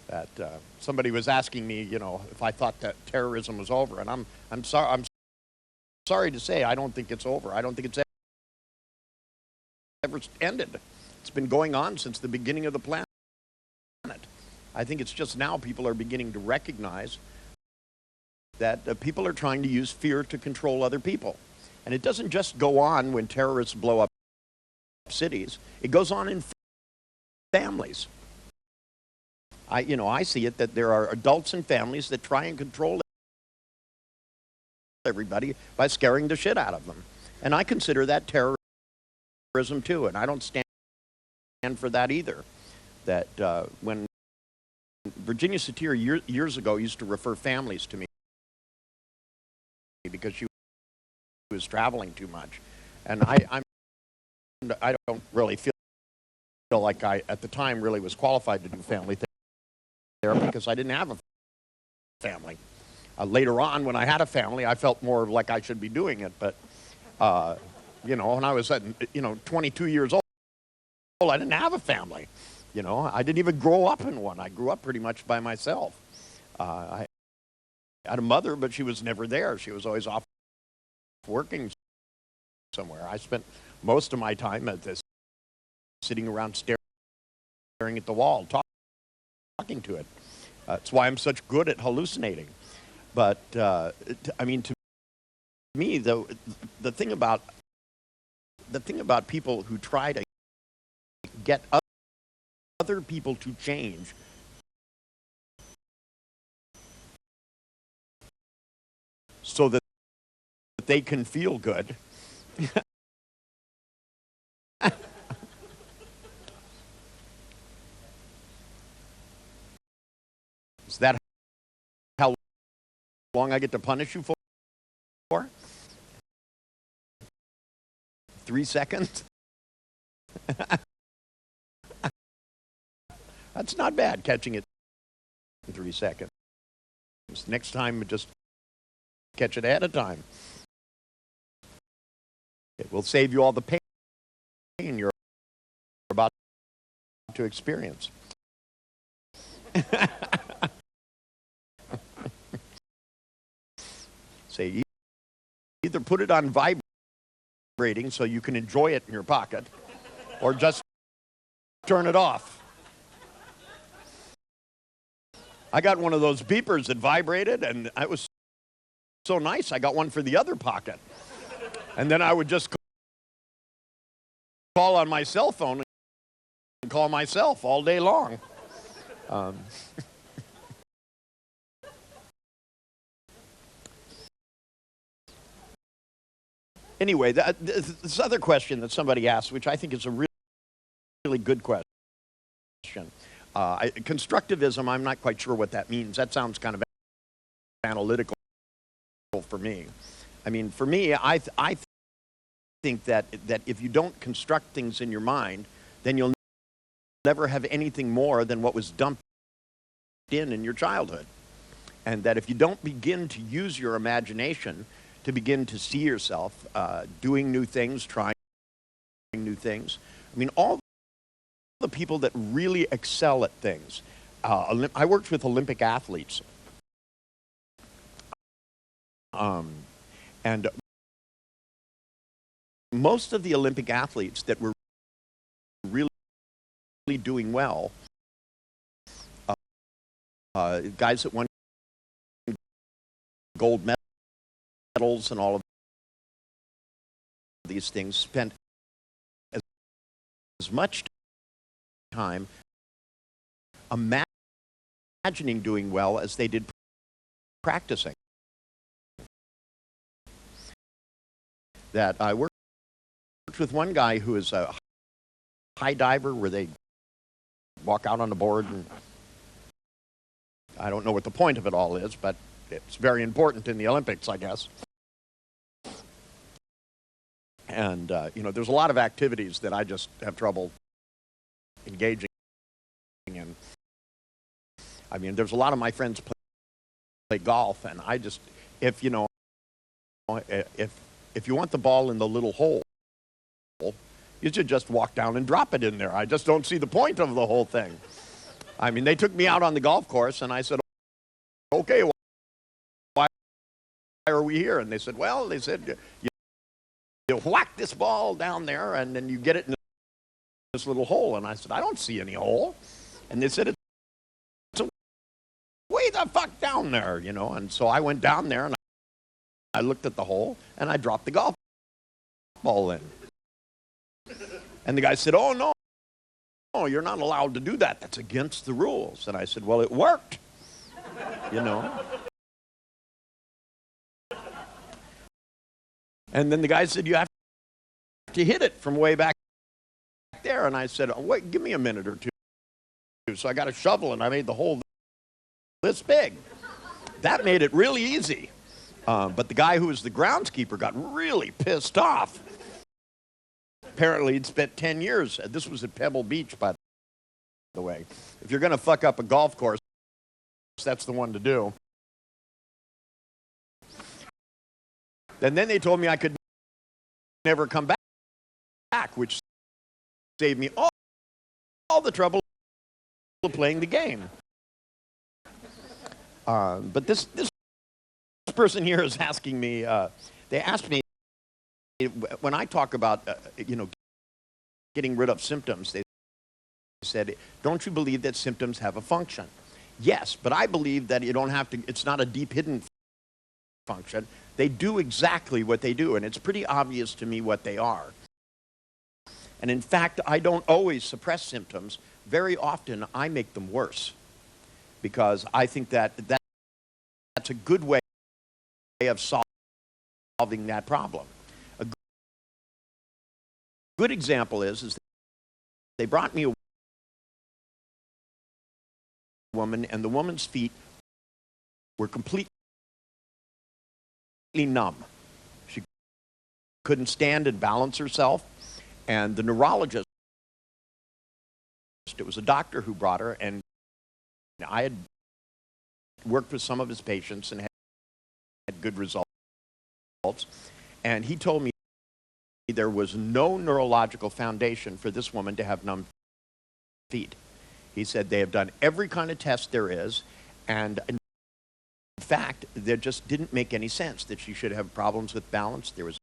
That somebody was asking me, if I thought that terrorism was over, and I'm sorry to say I don't think it's over. I don't think it's ever ended. It's been going on since the beginning of the planet. I think it's just now people are beginning to recognize that people are trying to use fear to control other people. And it doesn't just go on when terrorists blow up cities. It goes on in families. I see it that there are adults and families that try and control everybody by scaring the shit out of them. And I consider that terrorism too, and I don't stand for that either. That when Virginia Satir years ago used to refer families to me because she was traveling too much, and I don't really feel like I at the time really was qualified to do family therapy because I didn't have a family. Later on, when I had a family, I felt more like I should be doing it. But when I was at 22 years old, I didn't have a family. I didn't even grow up in one. I grew up pretty much by myself. I had a mother, but she was never there. She was always off working somewhere. I spent most of my time at this, sitting around staring at the wall, talking to it. That's why I'm such good at hallucinating. But to me, the thing about people who try to get other people to change so that they can feel good. Is that how long I get to punish you for? 3 seconds? That's not bad, catching it in 3 seconds. Next time, just catch it ahead of time. It will save you all the pain you're about to experience. Say, either put it on vibrating so you can enjoy it in your pocket, or just turn it off. I got one of those beepers that vibrated, and it was so nice. I got one for the other pocket. And then I would just call on my cell phone and call myself all day long. Anyway, this other question that somebody asked, which I think is a really good question. Constructivism, I'm not quite sure what that means. That sounds kind of analytical for me. I mean, for me, I think that if you don't construct things in your mind, then you'll never have anything more than what was dumped in your childhood. And that if you don't begin to use your imagination to begin to see yourself doing new things, trying new things, I mean, all the people that really excel at things. I worked with Olympic athletes. And most of the Olympic athletes that were really doing well, guys that won gold medals and all of these things, spent as much time imagining doing well as they did practicing. That I worked with one guy who is a high diver where they walk out on the board, and I don't know what the point of it all is, but it's very important in the Olympics, I guess. And, there's a lot of activities that I just have trouble engaging in. I mean, there's a lot of my friends play golf, and I just, if you want the ball in the little hole, you should just walk down and drop it in there. I just don't see the point of the whole thing. I mean, they took me out on the golf course, and I said, okay, well, why are we here? And they said, well, you whack this ball down there, and then you get it in this little hole. And I said, I don't see any hole. And they said, it's way the fuck down there, you know. And so I went down there, and I looked at the hole, and I dropped the golf ball in. And the guy said, oh, no, you're not allowed to do that. That's against the rules. And I said, well, it worked, you know. And then the guy said, you have to hit it from way back there. And I said, oh, wait, give me a minute or two. So I got a shovel, and I made the hole this big. That made it really easy. But the guy who was the groundskeeper got really pissed off. Apparently, he'd spent 10 years. This was at Pebble Beach, by the way. If you're going to fuck up a golf course, that's the one to do. And then they told me I could never come back, which saved me all the trouble of playing the game. But this person here is asking me, they asked me, when I talk about, getting rid of symptoms, they said, don't you believe that symptoms have a function? Yes, but I believe that you don't have to, it's not a deep hidden function. They do exactly what they do, and it's pretty obvious to me what they are. And in fact, I don't always suppress symptoms. Very often, I make them worse, because I think that's a good way of solving that problem. A good example is they brought me a woman, and the woman's feet were completely numb. She couldn't stand and balance herself, and the neurologist, it was a doctor who brought her, and I had worked with some of his patients and had good results, and he told me there was no neurological foundation for this woman to have numb feet. He said they have done every kind of test there is, and in fact, there just didn't make any sense that she should have problems with balance. There was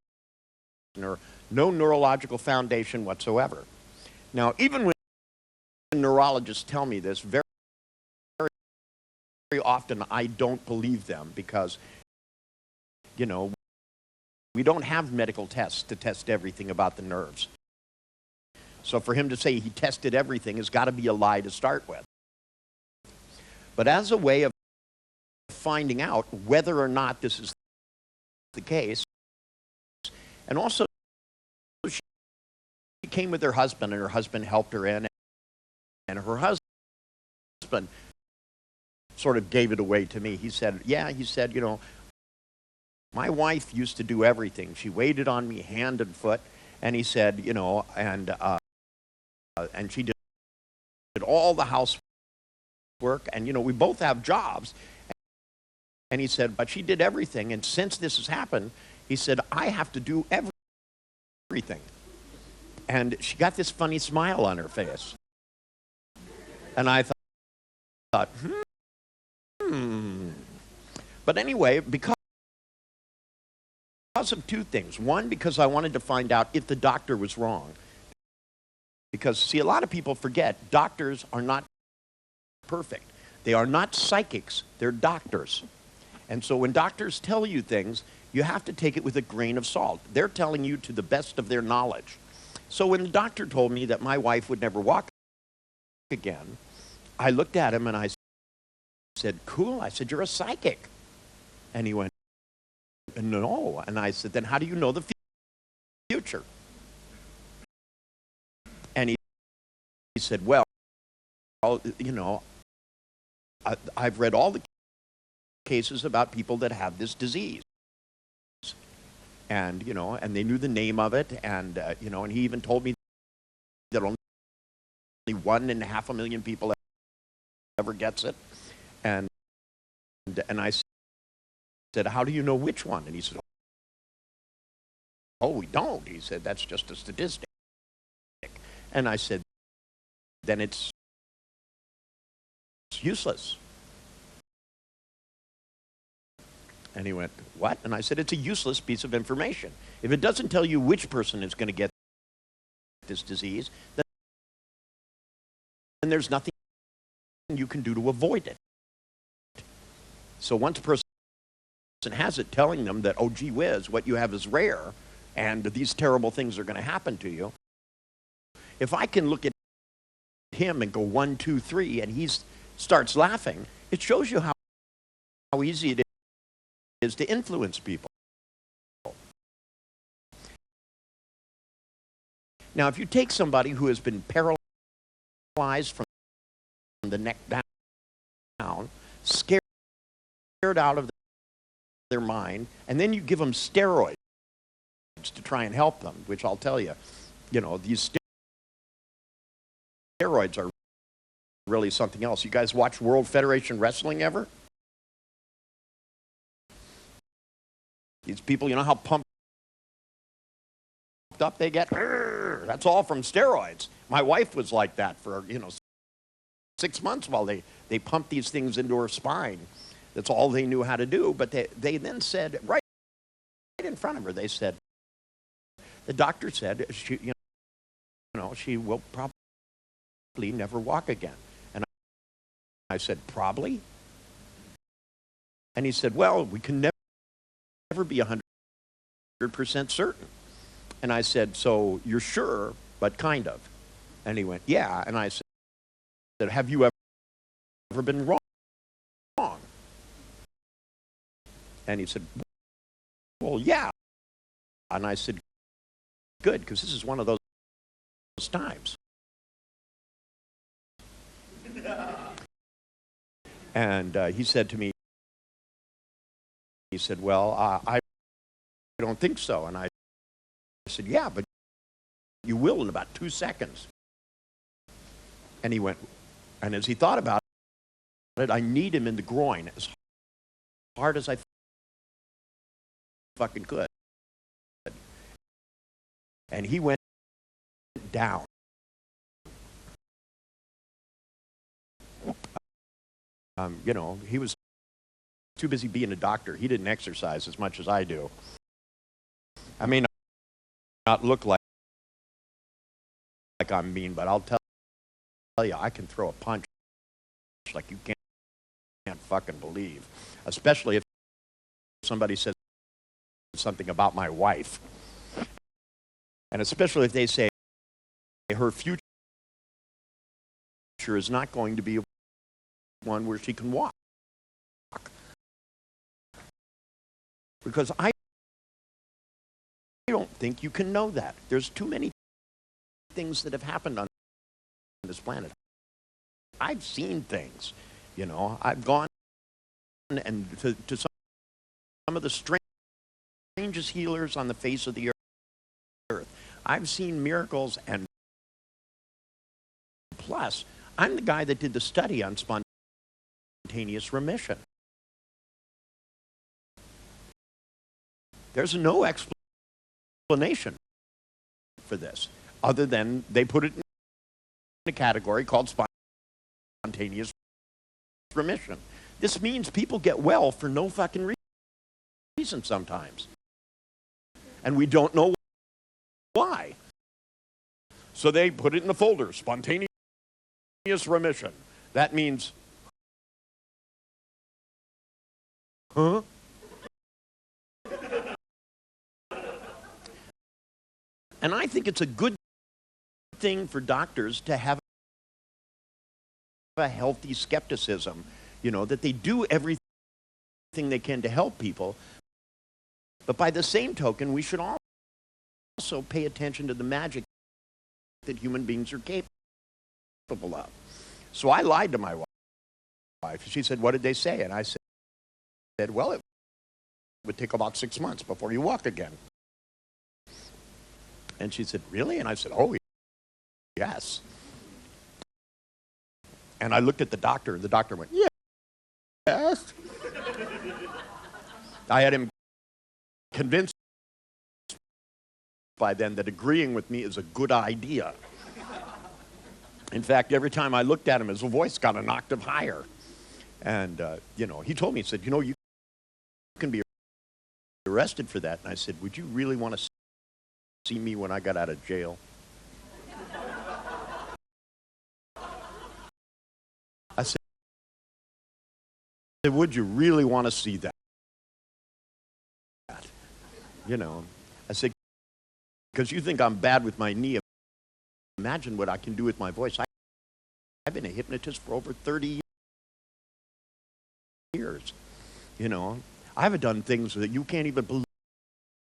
no neurological foundation whatsoever. Now, even when neurologists tell me this, very often I don't believe them, because, we don't have medical tests to test everything about the nerves. So for him to say he tested everything has got to be a lie to start with. But as a way of finding out whether or not this is the case, and also she came with her husband, and her husband helped her in, and her husband sort of gave it away to me. He said, my wife used to do everything. She waited on me hand and foot, and he said, and she did all the housework, and we both have jobs. And he said, but she did everything, and since this has happened, he said, I have to do everything. And she got this funny smile on her face. And I thought, But anyway, because of two things. One, because I wanted to find out if the doctor was wrong. Because, see, a lot of people forget doctors are not perfect. They are not psychics. They're doctors. And so when doctors tell you things, you have to take it with a grain of salt. They're telling you to the best of their knowledge. So when the doctor told me that my wife would never walk again, I looked at him and I said, cool. I said, you're a psychic. And he went, no. And I said, then how do you know the future? And he said, well, I've read all the cases about people that have this disease. And, and they knew the name of it. And, and he even told me that only 1.5 million people ever gets it. And I said, how do you know which one? And he said, oh, we don't. He said, that's just a statistic. And I said, then it's It's useless. And he went, what? And I said, it's a useless piece of information. If it doesn't tell you which person is going to get this disease, then there's nothing you can do to avoid it. So once a person has it, telling them that, oh, gee whiz, what you have is rare, and these terrible things are going to happen to you, if I can look at him and go 1, 2, 3, and he starts laughing, it shows you how easy it is to influence people. Now, if you take somebody who has been paralyzed from the neck down, scared out of their mind, and then you give them steroids to try and help them, which I'll tell you, these steroids are really something else. You guys watch World Federation Wrestling ever? These people, you know how pumped up they get? That's all from steroids. My wife was like that for, 6 months while they pumped these things into her spine. That's all they knew how to do. But they then said, right in front of her, they said, the doctor said, she will probably never walk again. And I said, probably? And he said, well, we can never be 100% certain. And I said, so you're sure, but kind of? And he went, yeah. And I said, have you ever been wrong? And he said, well, yeah. And I said, good, because this is one of those times. And he said to me, he said, well, I don't think so. And I said, yeah, but you will in about 2 seconds. And he went, and as he thought about it, I kneed him in the groin as hard as I fucking could. And he went down. He was too busy being a doctor. He didn't exercise as much as I do. I may not look like I'm mean, but I'll tell you, I can throw a punch like you can't fucking believe. Especially if somebody says something about my wife. And especially if they say her future is not going to be one where she can walk. Because I don't think you can know that. There's too many things that have happened on this planet. I've seen things, I've gone and to some of the strangest healers on the face of the earth. I've seen miracles, and plus, I'm the guy that did the study on spontaneous remission. There's no explanation for this, other than they put it in a category called spontaneous remission. This means people get well for no fucking reason sometimes. And we don't know why. So they put it in the folder, spontaneous remission. That means, huh? And I think it's a good thing for doctors to have a healthy skepticism, that they do everything they can to help people. But by the same token, we should also pay attention to the magic that human beings are capable of. So I lied to my wife. She said, what did they say? And I said, well, it would take about 6 months before you walk again. And she said, really? And I said, oh, yes. And I looked at the doctor, and the doctor went, yes. I had him convinced by then that agreeing with me is a good idea. In fact, every time I looked at him, his voice got an octave higher. And, he told me, he said, you can be arrested for that. And I said, would you really want to see me when I got out of jail? I said, would you really want to see that? I said, because you think I'm bad with my knee. Imagine what I can do with my voice. I've been a hypnotist for over 30 years. I've done things that you can't even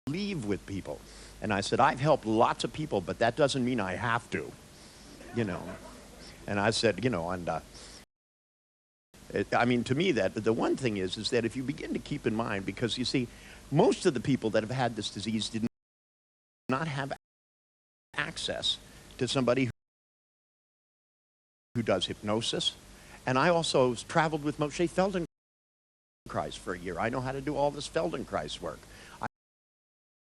believe with people. And I said, I've helped lots of people, but that doesn't mean I have to. And I said, to me, that the one thing is that if you begin to keep in mind, because you see, most of the people that have had this disease did not have access to somebody who does hypnosis. And I also traveled with Moshe Feldenkrais for a year. I know how to do all this Feldenkrais work.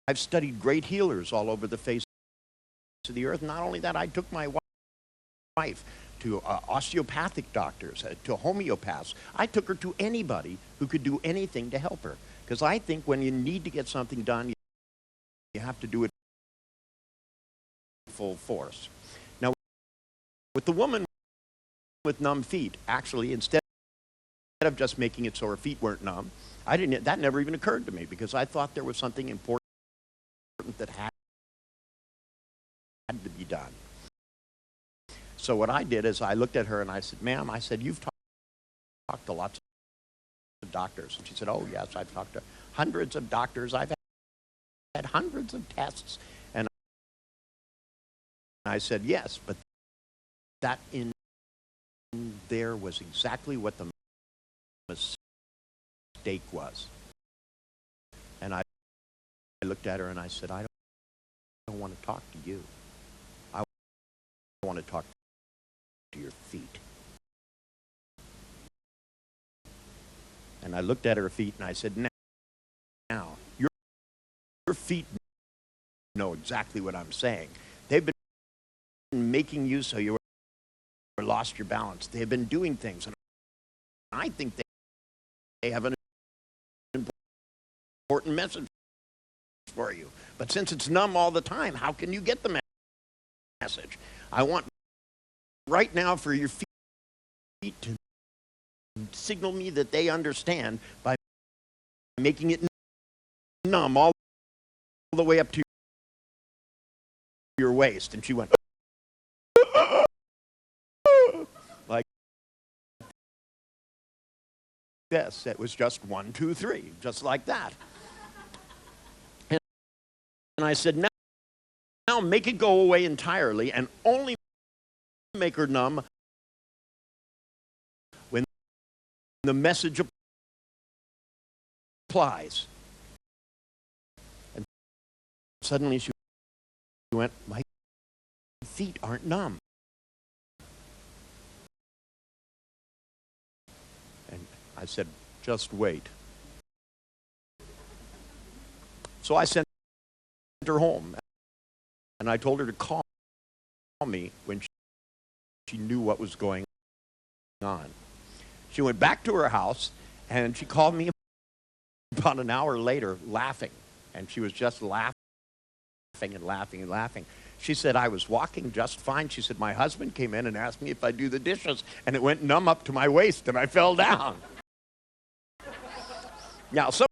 I've studied great healers all over the face of the earth. Not only that, I took my wife to osteopathic doctors, to homeopaths. I took her to anybody who could do anything to help her. Because I think when you need to get something done, you have to do it full force. Now, with the woman with numb feet, actually, instead of just making it so her feet weren't numb, that never even occurred to me, because I thought there was something important that had to be done. So what I did is I looked at her and I said, ma'am, I said, you've talked to lots of doctors. And she said, oh, yes, I've talked to hundreds of doctors. I've had hundreds of tests. And I said, yes, but that in there was exactly what the mistake was. And I looked at her and I said, I don't want to talk to you. I want to talk to your feet. And I looked at her feet and I said, now your feet know exactly what I'm saying. They've been making you so you lost your balance. They've been doing things, and I think they have an important message for you. But since it's numb all the time, how can you get the message? I want right now for your feet to signal me that they understand by making it numb all the way up to your waist. And she went like this. It was just 1, 2, 3, just like that. And I said, now make it go away entirely and only make her numb when the message applies. And suddenly she went, my feet aren't numb. And I said, just wait. So I sent her home, and I told her to call me when she knew what was going on. She went back to her house, and she called me about an hour later laughing, and she was just laughing and laughing and laughing. She said, I was walking just fine. She said, my husband came in and asked me if I'd do the dishes, and it went numb up to my waist, and I fell down. Now, some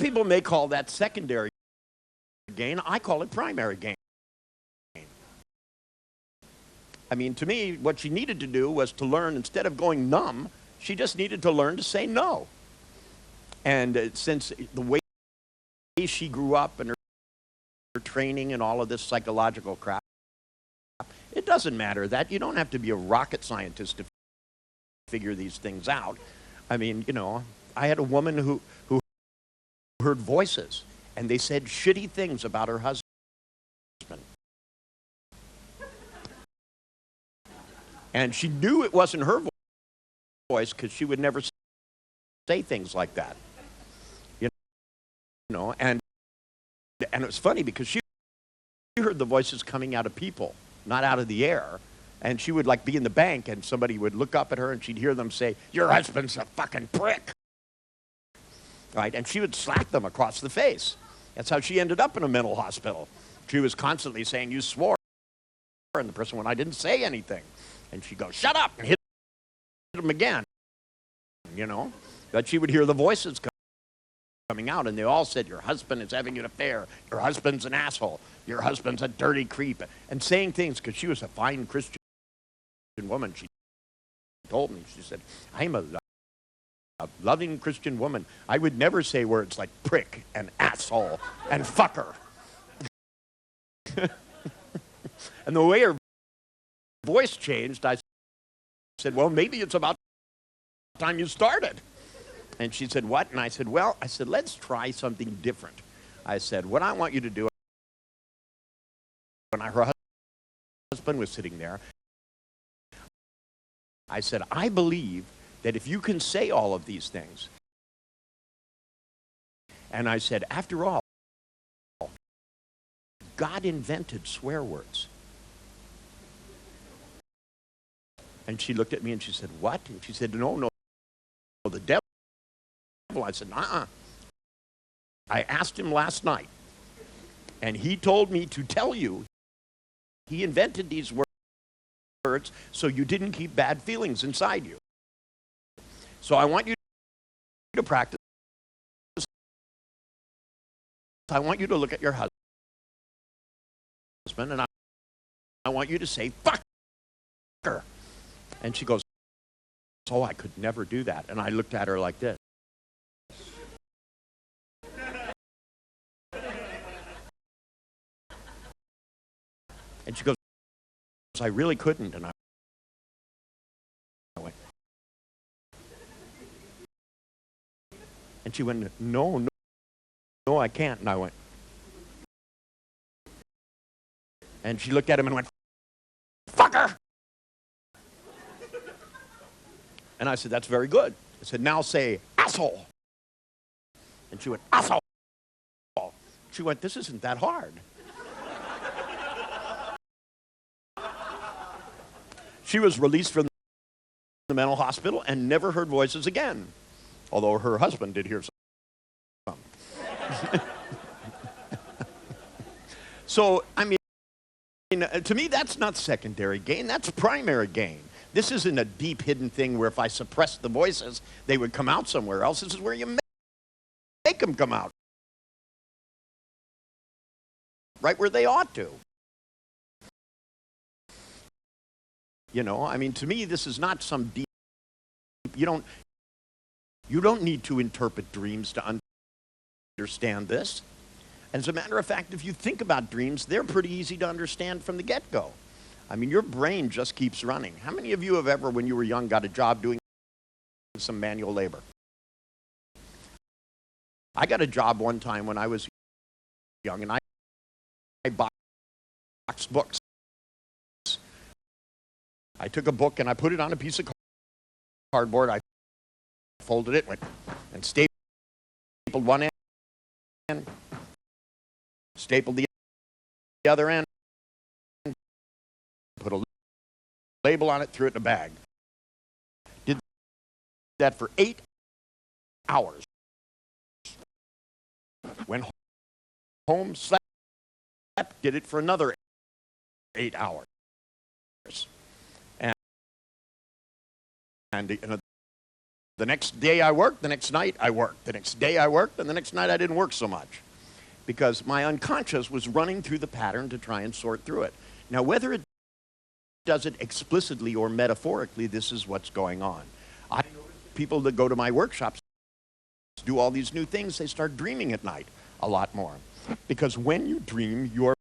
people may call that secondary gain. I call it primary gain. I mean, to me, what she needed to do was to learn, instead of going numb, she just needed to learn to say no. And since the way she grew up and her training and all of this psychological crap, it doesn't matter that. You don't have to be a rocket scientist to figure these things out. I mean, I had a woman who heard voices, and they said shitty things about her husband. And she knew it wasn't her voice because she would never say things like that. And it was funny because she heard the voices coming out of people, not out of the air. And she would like be in the bank and somebody would look up at her and she'd hear them say, "Your husband's a fucking prick." Right? And she would slap them across the face. That's how she ended up in a mental hospital. She was constantly saying, "You swore." And the person went, "I didn't say anything." And she'd go, "Shut up," and hit him again. You know? But she would hear the voices coming out, and they all said, "Your husband is having an affair. Your husband's an asshole. Your husband's a dirty creep." And saying things, because she was a fine Christian woman. She told me, she said, "I'm a loving Christian woman. I would never say words like prick and asshole and fucker." And the way her voice changed, I said, "Well, maybe it's about time you started." And she said, "What?" And I said, "Well," I said, "let's try something different." I said, "What I want you to do," when her husband was sitting there, I said, "I believe that if you can say all of these things," and I said, "After all, God invented swear words." And she looked at me and she said, "What?" And she said, no, the devil." I said, "Uh-uh. I asked him last night, and he told me to tell you he invented these words so you didn't keep bad feelings inside you. So I want you to practice. I want you to look at your husband, and I want you to say, 'fucker.'" And she goes, "Oh, I could never do that." And I looked at her like this. And she goes, "I really couldn't." And I went. And she went, no, I can't." And I went. And she looked at him and went, "Fucker." And I said, "That's very good." I said, "Now say asshole." And she went, "Asshole." She went, "This isn't that hard." She was released from the mental hospital and never heard voices again, although her husband did hear some. So, I mean, to me, that's not secondary gain. That's primary gain. This isn't a deep hidden thing where if I suppress the voices, they would come out somewhere else. This is where you make them come out. Right where they ought to. You know, I mean, to me, this is not some deep, you don't need to interpret dreams to understand this. As a matter of fact, if you think about dreams, they're pretty easy to understand from the get-go. I mean, your brain just keeps running. How many of you have ever, when you were young, got a job doing some manual labor? I got a job one time when I was young, and I boxed books. I took a book and I put it on a piece of cardboard. I folded it and stapled one end, stapled the other end, put a label on it, threw it in a bag. Did that for 8 hours. Went home, slept, did it for another 8 hours. And the next day I worked, the next night I worked, the next day I worked, and the next night I didn't work so much. Because my unconscious was running through the pattern to try and sort through it. Now, whether it does it explicitly or metaphorically, this is what's going on. I know people that go to my workshops do all these new things, they start dreaming at night a lot more. Because when you dream, you're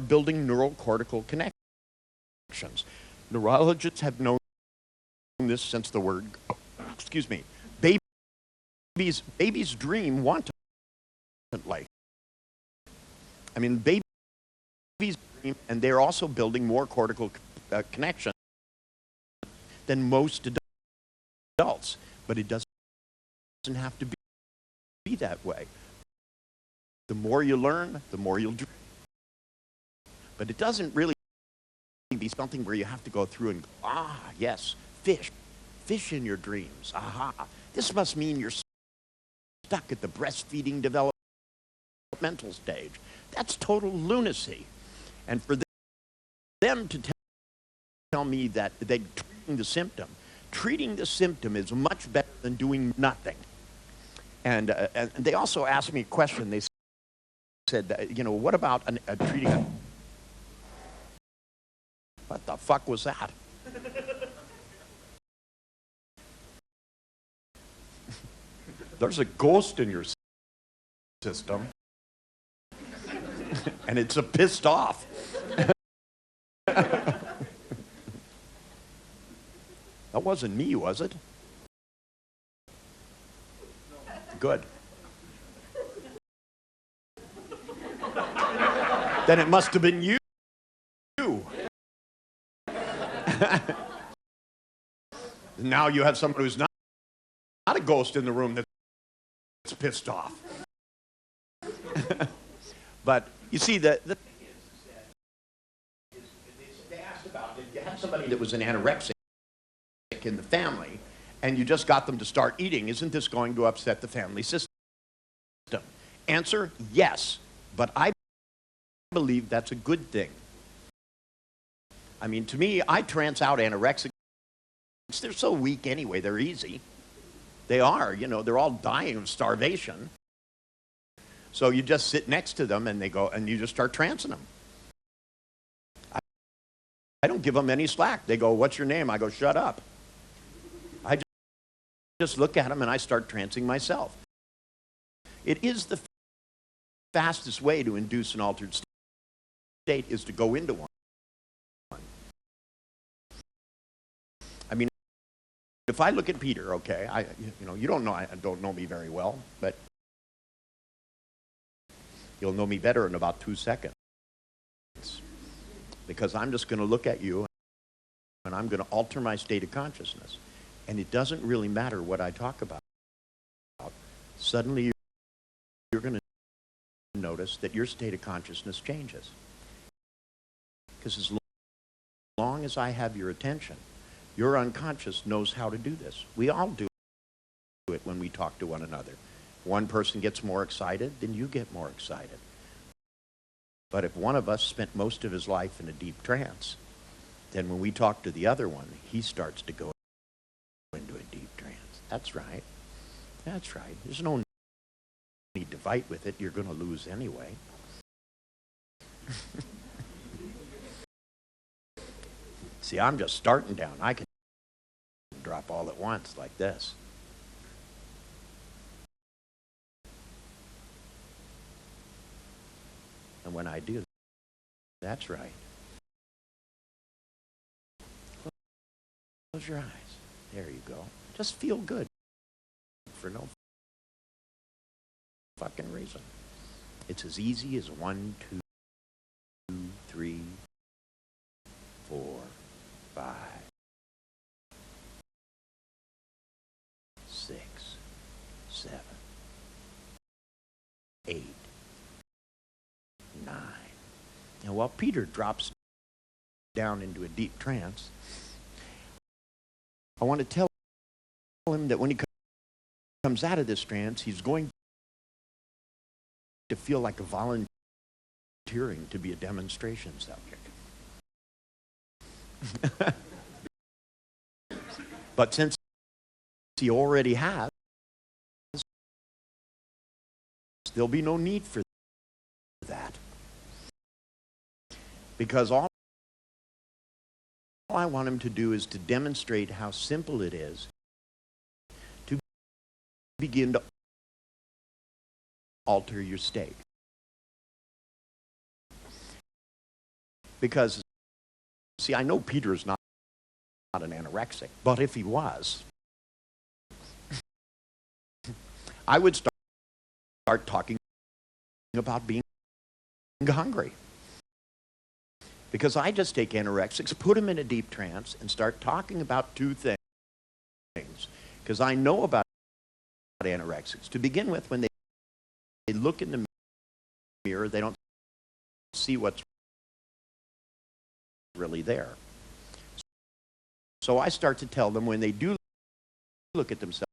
building neural cortical connections. Neurologists have known this since the word, babies dream wantonly. I mean, babies dream, and they're also building more cortical connections than most adults. But it doesn't have to be that way. The more you learn, the more you'll dream. But it doesn't really be something where you have to go through and, yes, fish in your dreams. Aha. This must mean you're stuck at the breastfeeding developmental stage. That's total lunacy. And for them to tell me that they're treating the symptom is much better than doing nothing. And they also asked me a question. They said, what about treating a... What the fuck was that? There's a ghost in your system. And it's a pissed off. That wasn't me, was it? Good. Then it must have been you. Now you have someone who's not a ghost in the room that's pissed off. But you see, the thing is they asked about, if you had somebody that was an anorexic in the family, and you just got them to start eating, isn't this going to upset the family system? Answer, yes. But I believe that's a good thing. I mean, to me, I trance out anorexics. They're so weak anyway, they're easy. They are, they're all dying of starvation. So you just sit next to them and they go, and you just start trancing them. I don't give them any slack. They go, what's your name? I go, shut up. I just look at them and I start trancing myself. It is the fastest way to induce an altered state is to go into one. I mean, if I look at Peter, okay, you don't know me very well, but you'll know me better in about 2 seconds. Because I'm just going to look at you and I'm going to alter my state of consciousness. And it doesn't really matter what I talk about. Suddenly you're going to notice that your state of consciousness changes. Because as long as I have your attention, your unconscious knows how to do this. We all do it when we talk to one another. One person gets more excited, then you get more excited. But if one of us spent most of his life in a deep trance, then when we talk to the other one, he starts to go into a deep trance. That's right. That's right. There's no need to fight with it. You're going to lose anyway. See, I'm just starting down. I can drop all at once like this. And when I do, that's right. Close your eyes. There you go. Just feel good for no fucking reason. It's as easy as 1, 2, 3, 4, 5, 6, 7, 8, 9. Now, while Peter drops down into a deep trance, I want to tell him that when he comes out of this trance, he's going to feel like a volunteering to be a demonstration subject. But since he already has, there'll be no need for that. Because all I want him to do is to demonstrate how simple it is to begin to alter your state. Because, see, I know Peter's not an anorexic, but if he was, I would start talking about being hungry. Because I just take anorexics, put them in a deep trance, and start talking about 2 things. Because I know about anorexics. To begin with, when they look in the mirror, they don't see what's really there. So I start to tell them when they do look at themselves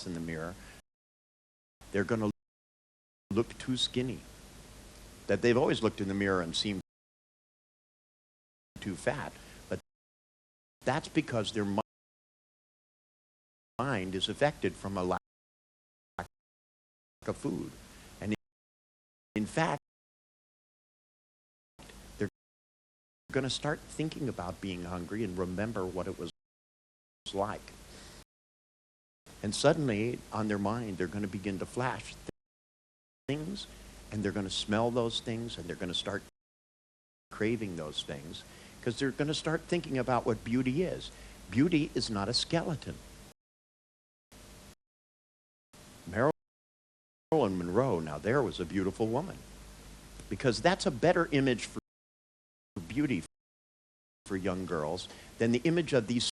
in the mirror, they're going to look too skinny. That they've always looked in the mirror and seemed too fat. But that's because their mind is affected from a lack of food. And in fact, they're going to start thinking about being hungry and remember what it was like. And suddenly, on their mind, they're going to begin to flash things, and they're going to smell those things, and they're going to start craving those things, because they're going to start thinking about what beauty is. Beauty is not a skeleton. Marilyn Monroe, now there was a beautiful woman, because that's a better image for beauty for young girls than the image of these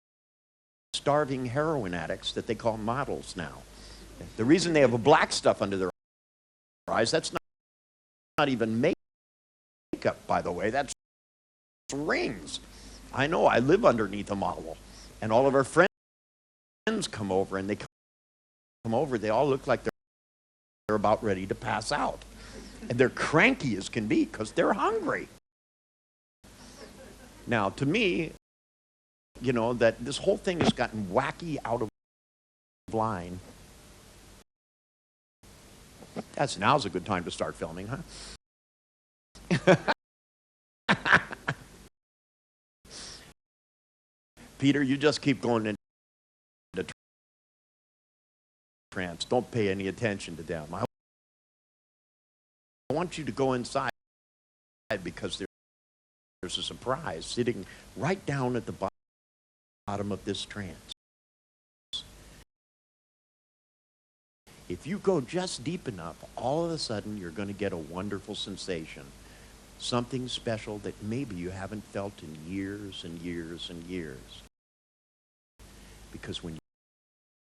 starving heroin addicts that they call models now. The reason they have a black stuff under their eyes, that's not even makeup, by the way, that's rings. I know, I live underneath a model, and all of our friends come over, and they come over, they all look like they're about ready to pass out. And they're cranky as can be because they're hungry. Now, to me, you know, that this whole thing has gotten wacky out of line. Now's a good time to start filming, huh? Peter, you just keep going into trance. Don't pay any attention to them. I want you to go inside because there's a surprise sitting right down at the bottom of this trance. If you go just deep enough, all of a sudden you're going to get a wonderful sensation. Something special that maybe you haven't felt in years and years and years. Because when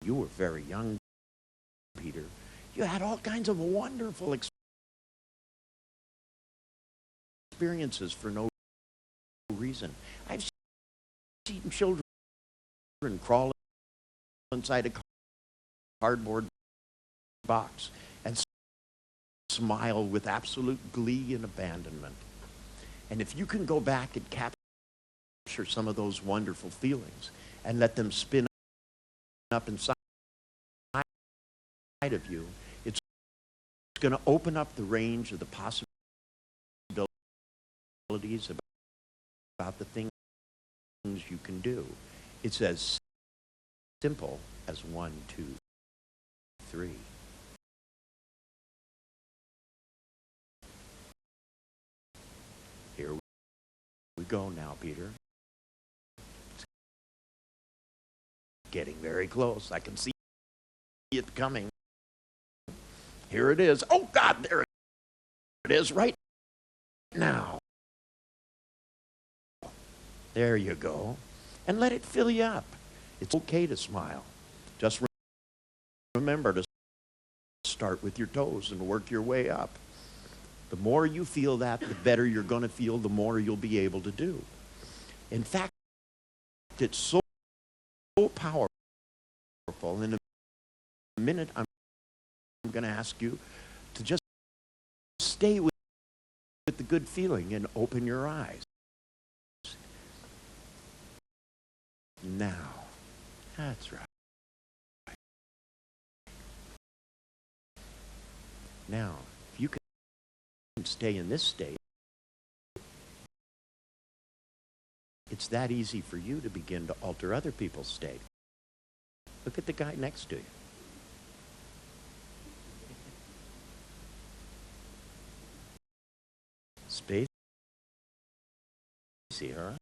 you were very young, Peter, you had all kinds of wonderful experiences for no reason. I've seen children crawl inside a cardboard box and smile with absolute glee and abandonment. And if you can go back and capture some of those wonderful feelings and let them spin up inside of you, it's going to open up the range of the possibilities about the things you can do. It's as simple as 1, 2, 3. Here we go now, Peter. It's getting very close. I can see it coming. Here it is. Oh, God, there it is right now. There you go. And let it fill you up. It's okay to smile. Just remember to start with your toes and work your way up. The more you feel that, the better you're going to feel, the more you'll be able to do. In fact, it's so powerful. In a minute, I'm going to ask you to just stay with the good feeling and open your eyes. Now, that's right. Now, if you can stay in this state, it's that easy for you to begin to alter other people's state. Look at the guy next to you. Spacey, huh?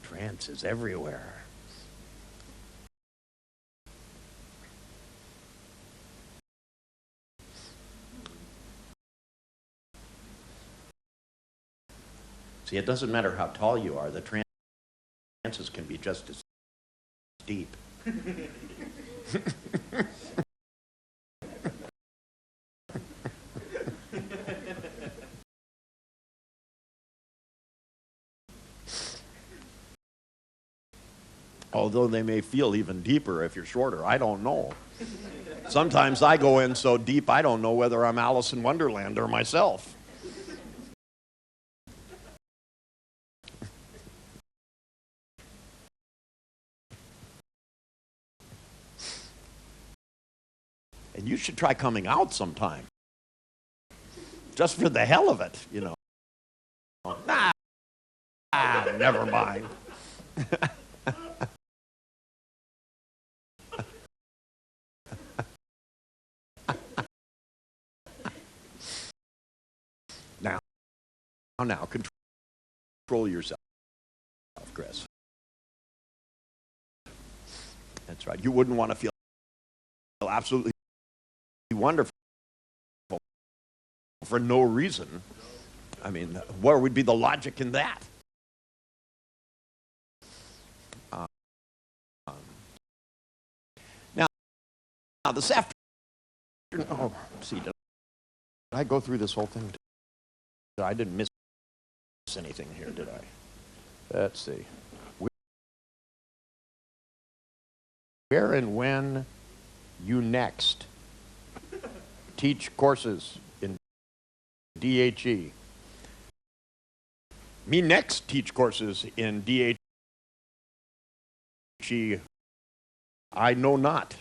Trance is everywhere. See, it doesn't matter how tall you are, the trances can be just as deep. Although they may feel even deeper if you're shorter. I don't know. Sometimes I go in so deep I don't know whether I'm Alice in Wonderland or myself. And you should try coming out sometime. Just for the hell of it, you know. Never mind. Now, control yourself, Chris. That's right. You wouldn't want to feel absolutely wonderful for no reason. I mean, where would be the logic in that? Now this afternoon, oh, see, did I go through this whole thing? I didn't miss anything here, did I? Let's see. Where and when you next teach courses in DHE? Me next teach courses in DHE? I know not.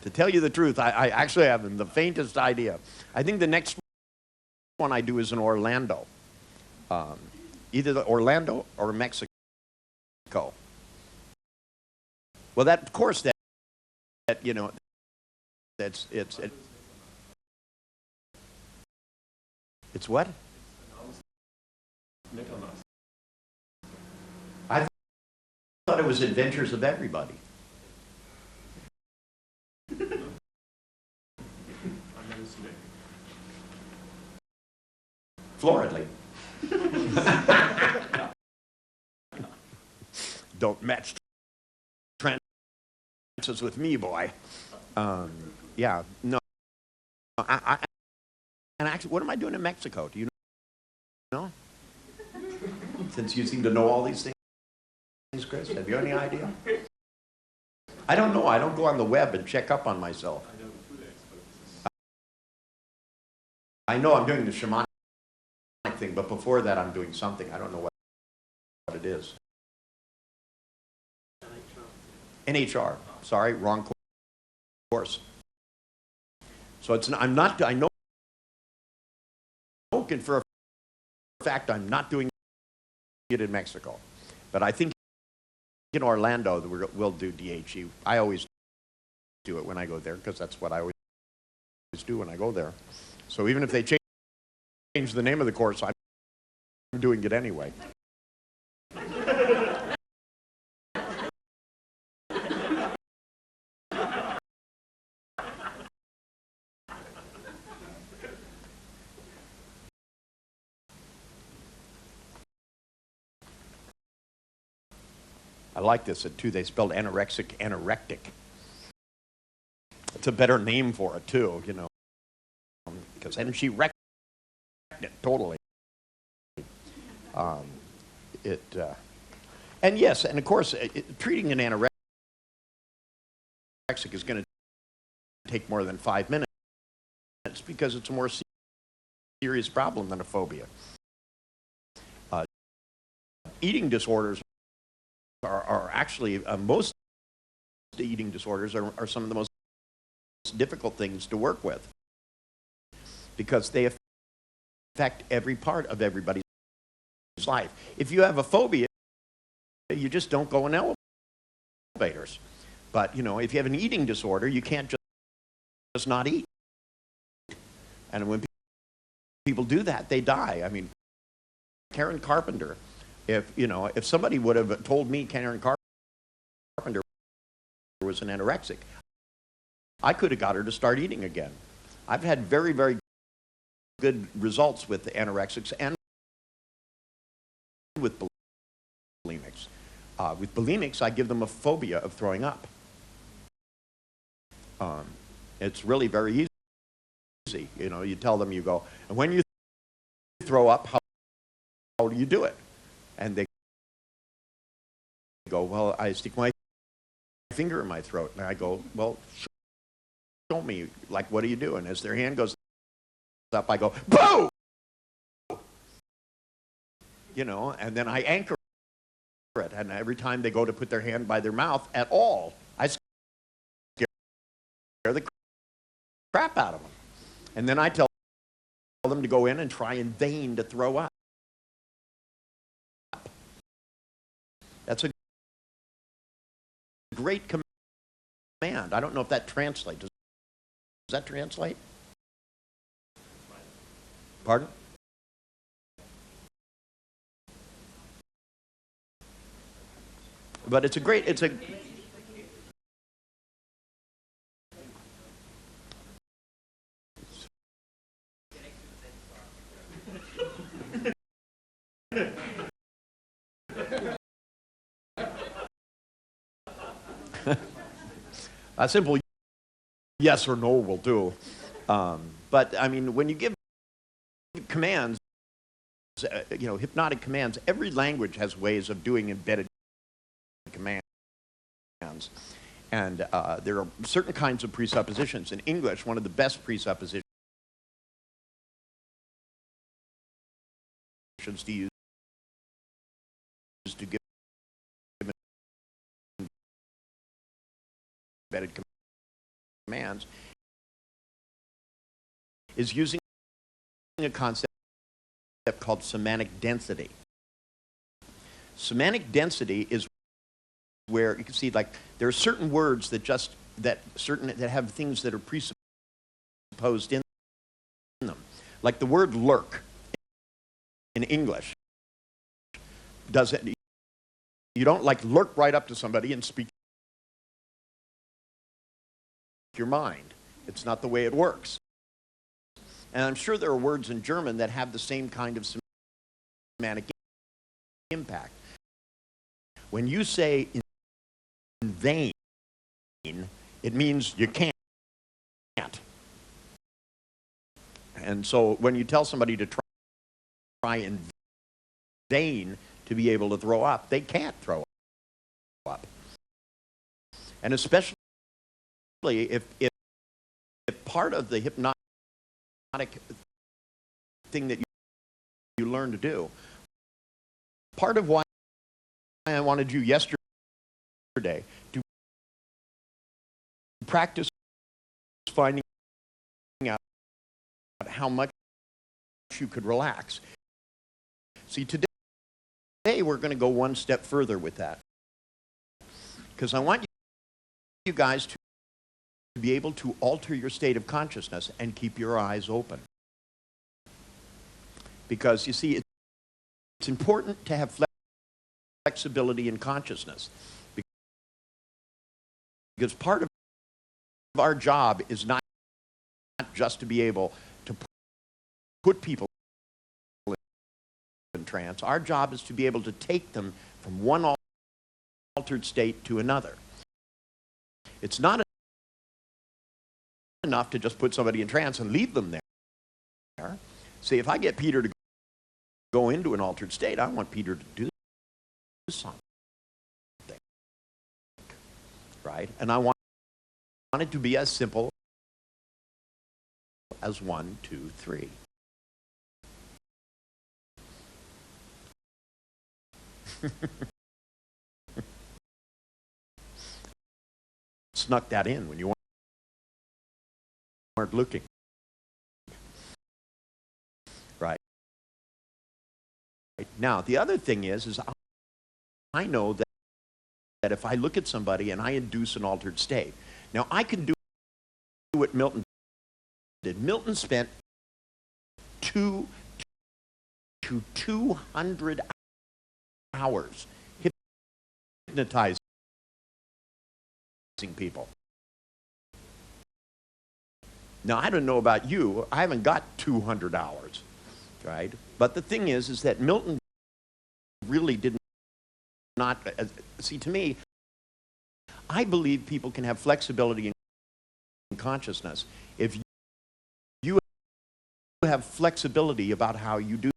To tell you the truth, I actually haven't the faintest idea. I think the next one I do is in Orlando. Either Orlando or Mexico. Well, that, of course, that you know, it's what? I thought it was Adventures of Everybody. Floridly. Don't match trances with me, boy. Yeah, no. And actually, what am I doing in Mexico? Do you know? Since you seem to know all these things, Chris, have you any idea? I don't know. I don't go on the web and check up on myself. I know I'm doing the shamanic thing, but before that I'm doing something. I don't know what it is. NHR. Sorry, wrong course. So it's I'm not. I know for a fact I'm not doing it in Mexico, but I think in Orlando we'll do DHE. I always do it when I go there because that's what I always do when I go there. So even if they change the name of the course, I'm doing it anyway. I like this, too. They spelled anorexic, anorectic. It's a better name for it, too, you know. Because then she wrecked it totally. And yes, and of course, treating an anorexic is going to take more than 5 minutes because it's a more serious problem than a phobia. Eating disorders are actually, most eating disorders are some of the most difficult things to work with because they affect every part of everybody's life. If you have a phobia, you just don't go in elevators. But, you know, if you have an eating disorder, you can't just not eat. And when people do that, they die. I mean, Karen Carpenter, if somebody would have told me Karen Carpenter was an anorexic, I could have got her to start eating again. I've had very, very good results with the anorexics and with bulimics. With bulimics, I give them a phobia of throwing up. It's really very easy. You know, you tell them, you go, and when you throw up, how do you do it? And they go, well, I stick my finger in my throat. And I go, well, show me, like, what do you do? And as their hand goes up, I go, boo! You know, and then I anchor it. And every time they go to put their hand by their mouth at all, I scare the crap out of them. And then I tell them to go in and try in vain to throw up. That's a great command. I don't know if that translates. Does that translate? Pardon? But it's a great, it's a... A simple yes or no will do. But I mean, when you give commands, you know, hypnotic commands, every language has ways of doing embedded commands. And there are certain kinds of presuppositions. In English, one of the best presuppositions to use to give embedded commands is using a concept called semantic density. Semantic density is where you can see, like, there are certain words that that have things that are presupposed in them. Like the word lurk in English doesn't, you don't like lurk right up to somebody and speak your mind. It's not the way it works. And I'm sure there are words in German that have the same kind of semantic impact. When you say in vain, it means you can't. And so when you tell somebody to try in vain to be able to throw up, they can't throw up. And especially if part of the hypnotic thing that you learn to do, part of why I wanted you yesterday to practice finding out how much you could relax. See, today we're going to go one step further with that, because I want you guys to be able to alter your state of consciousness and keep your eyes open. Because, you see, it's important to have flexibility in consciousness. Because part of our job is not just to be able to put people in trance. Our job is to be able to take them from one altered state to another. It's not enough to just put somebody in trance and leave them there. See, if I get Peter to go into an altered state, I want Peter to do something, right? And I want it to be as simple as 1, 2, 3. Snuck that in when you weren't looking. Right. Now, the other thing is I know that if I look at somebody and I induce an altered state, now I can do what Milton did. Milton spent 200 hours hypnotizing people. Now, I don't know about you. I haven't got 200 hours, right? But the thing is that Milton really did not, see, to me, I believe people can have flexibility in consciousness if you have flexibility about how you do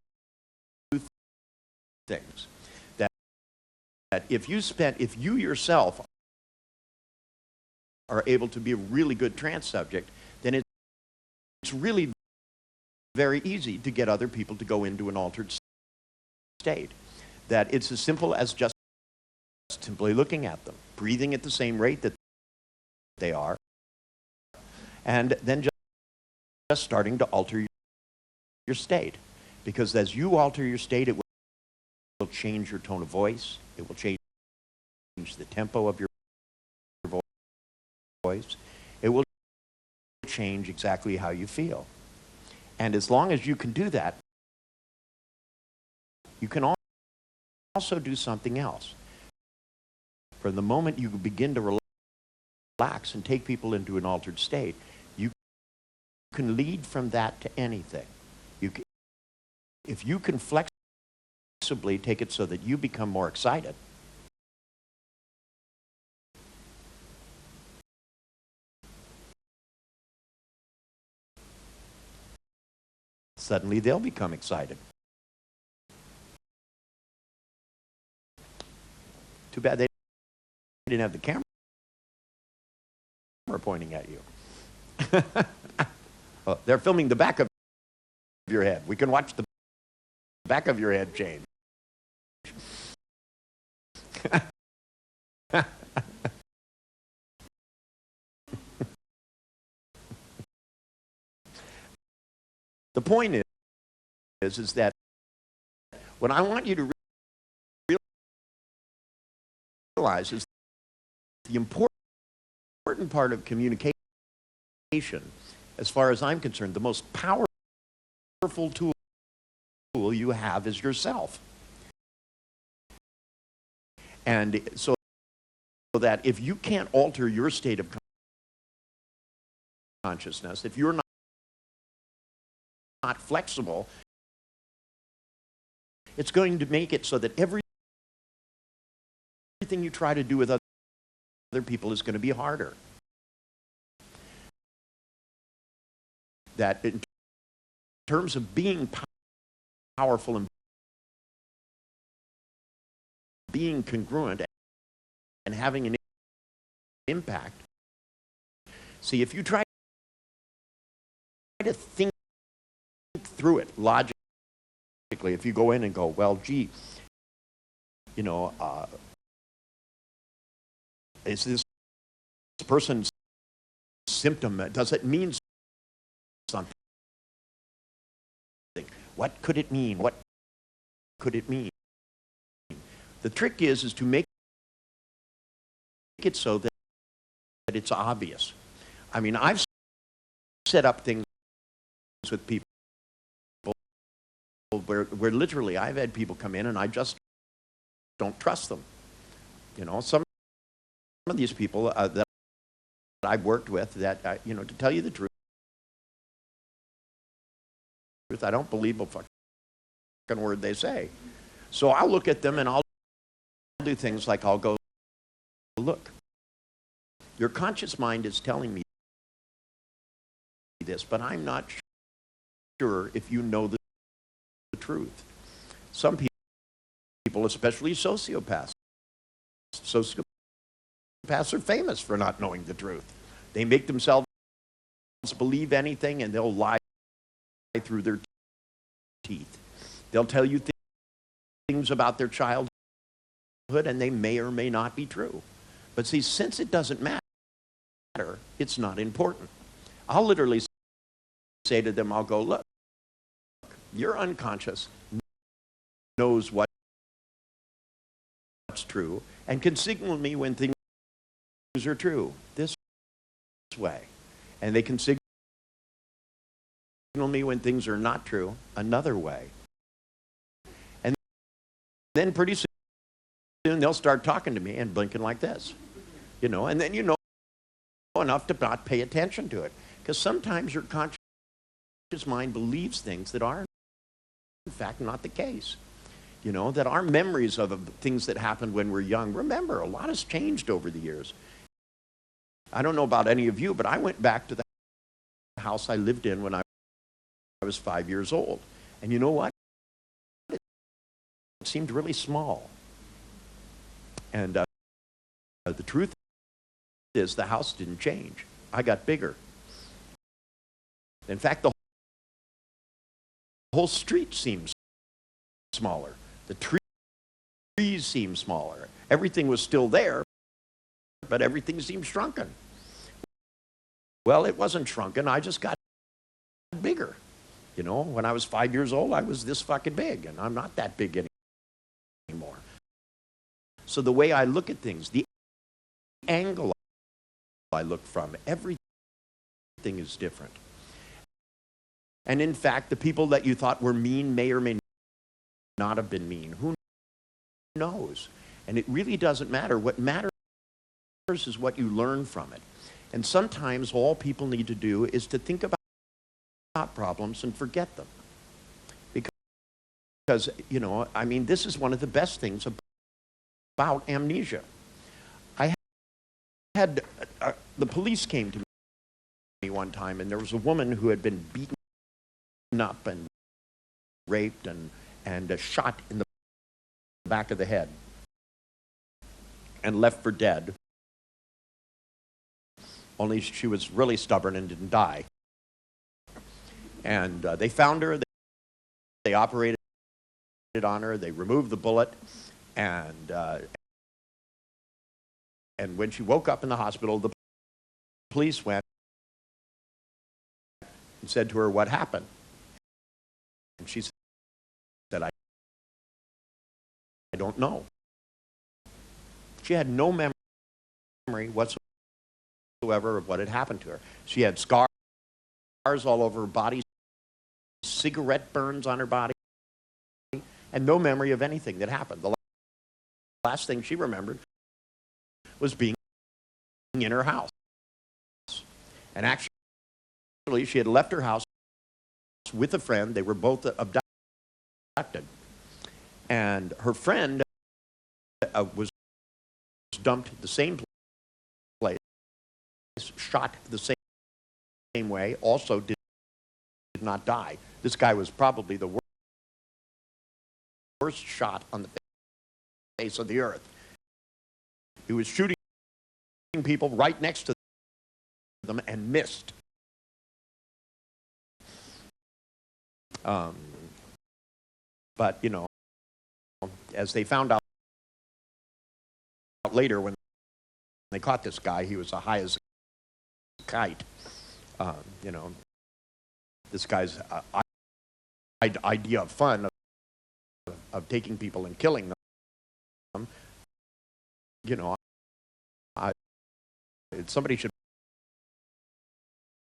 things. That if you yourself are able to be a really good trance subject, then it's really very easy to get other people to go into an altered state. That it's as simple as just simply looking at them, breathing at the same rate that they are, and then just starting to alter your state. Because as you alter your state, it will change your tone of voice, it will change the tempo of your voice, it will change exactly how you feel. And as long as you can do that, you can also do something else. From the moment you begin to relax and take people into an altered state, you can lead from that to anything. If you can flexibly take it so that you become more excited, suddenly they'll become excited. Too bad they didn't have the camera pointing at you. Well, they're filming the back of your head. We can watch the back of your head change. The point is that what I want you to realize is the important part of communication, as far as I'm concerned, the most powerful tool you have is yourself. And so that if you can't alter your state of consciousness, if you're not flexible, it's going to make it so that everything you try to do with other people is going to be harder. That in terms of being powerful and being congruent and having an impact, see, if you try to think through it logically, if you go in and go, well, gee, you know, is this person's symptom, does it mean something? What could it mean? What could it mean? The trick is to make it so that it's obvious. I mean, I've set up things with people where literally I've had people come in and I just don't trust them. You know, some of these people that I've worked with that, you know, to tell you the truth, I don't believe a fucking word they say. So I'll look at them and I'll do things like I'll go, look, your conscious mind is telling me this, but I'm not sure if you know the truth. Some people, especially sociopaths are famous for not knowing the truth. They make themselves believe anything and they'll lie through their teeth. They'll tell you things about their childhood and they may or may not be true. But see, since it doesn't matter, it's not important. I'll literally say to them, I'll go, look, your unconscious knows what's true and can signal me when things are true this way. And they can signal me when things are not true another way. And then pretty soon they'll start talking to me and blinking like this. You know, and then you know enough to not pay attention to it. Because sometimes your conscious mind believes things that are in fact not the case. You know, that our memories of things that happened when we're young, remember, a lot has changed over the years. I don't know about any of you, but I went back to the house I lived in when I was 5 years old. And you know what? seemed really small. And the truth is the house didn't change. I got bigger. In fact, the whole street seemed smaller. The trees seemed smaller. Everything was still there, but everything seemed shrunken. Well, it wasn't shrunken. I just got bigger. You know, when I was 5 years old, I was this fucking big, and I'm not that big anymore. So the way I look at things, the angle I look from, everything is different. And in fact, the people that you thought were mean may or may not have been mean. Who knows? And it really doesn't matter. What matters is what you learn from it. And sometimes all people need to do is to think about problems and forget them. Because, you know, I mean, this is one of the best things about amnesia. I had, the police came to me one time, and there was a woman who had been beaten up and raped and shot in the back of the head and left for dead. Only she was really stubborn and didn't die. And they found her, they operated on her, they removed the bullet, and when she woke up in the hospital, the police went and said to her, "What happened?" And she said, I don't know. She had no memory whatsoever of what had happened to her. She had scars all over her body, cigarette burns on her body, and no memory of anything that happened. The last thing she remembered was being in her house. And actually, she had left her house with a friend. They were both abducted. And her friend was dumped the same place, shot the same way, also did not die. This guy was probably the worst shot on the face of the earth. He was shooting people right next to them and missed. But, you know, as they found out later when they caught this guy, he was as high as a kite. You know, this guy's idea of fun, of taking people and killing them, you know, somebody should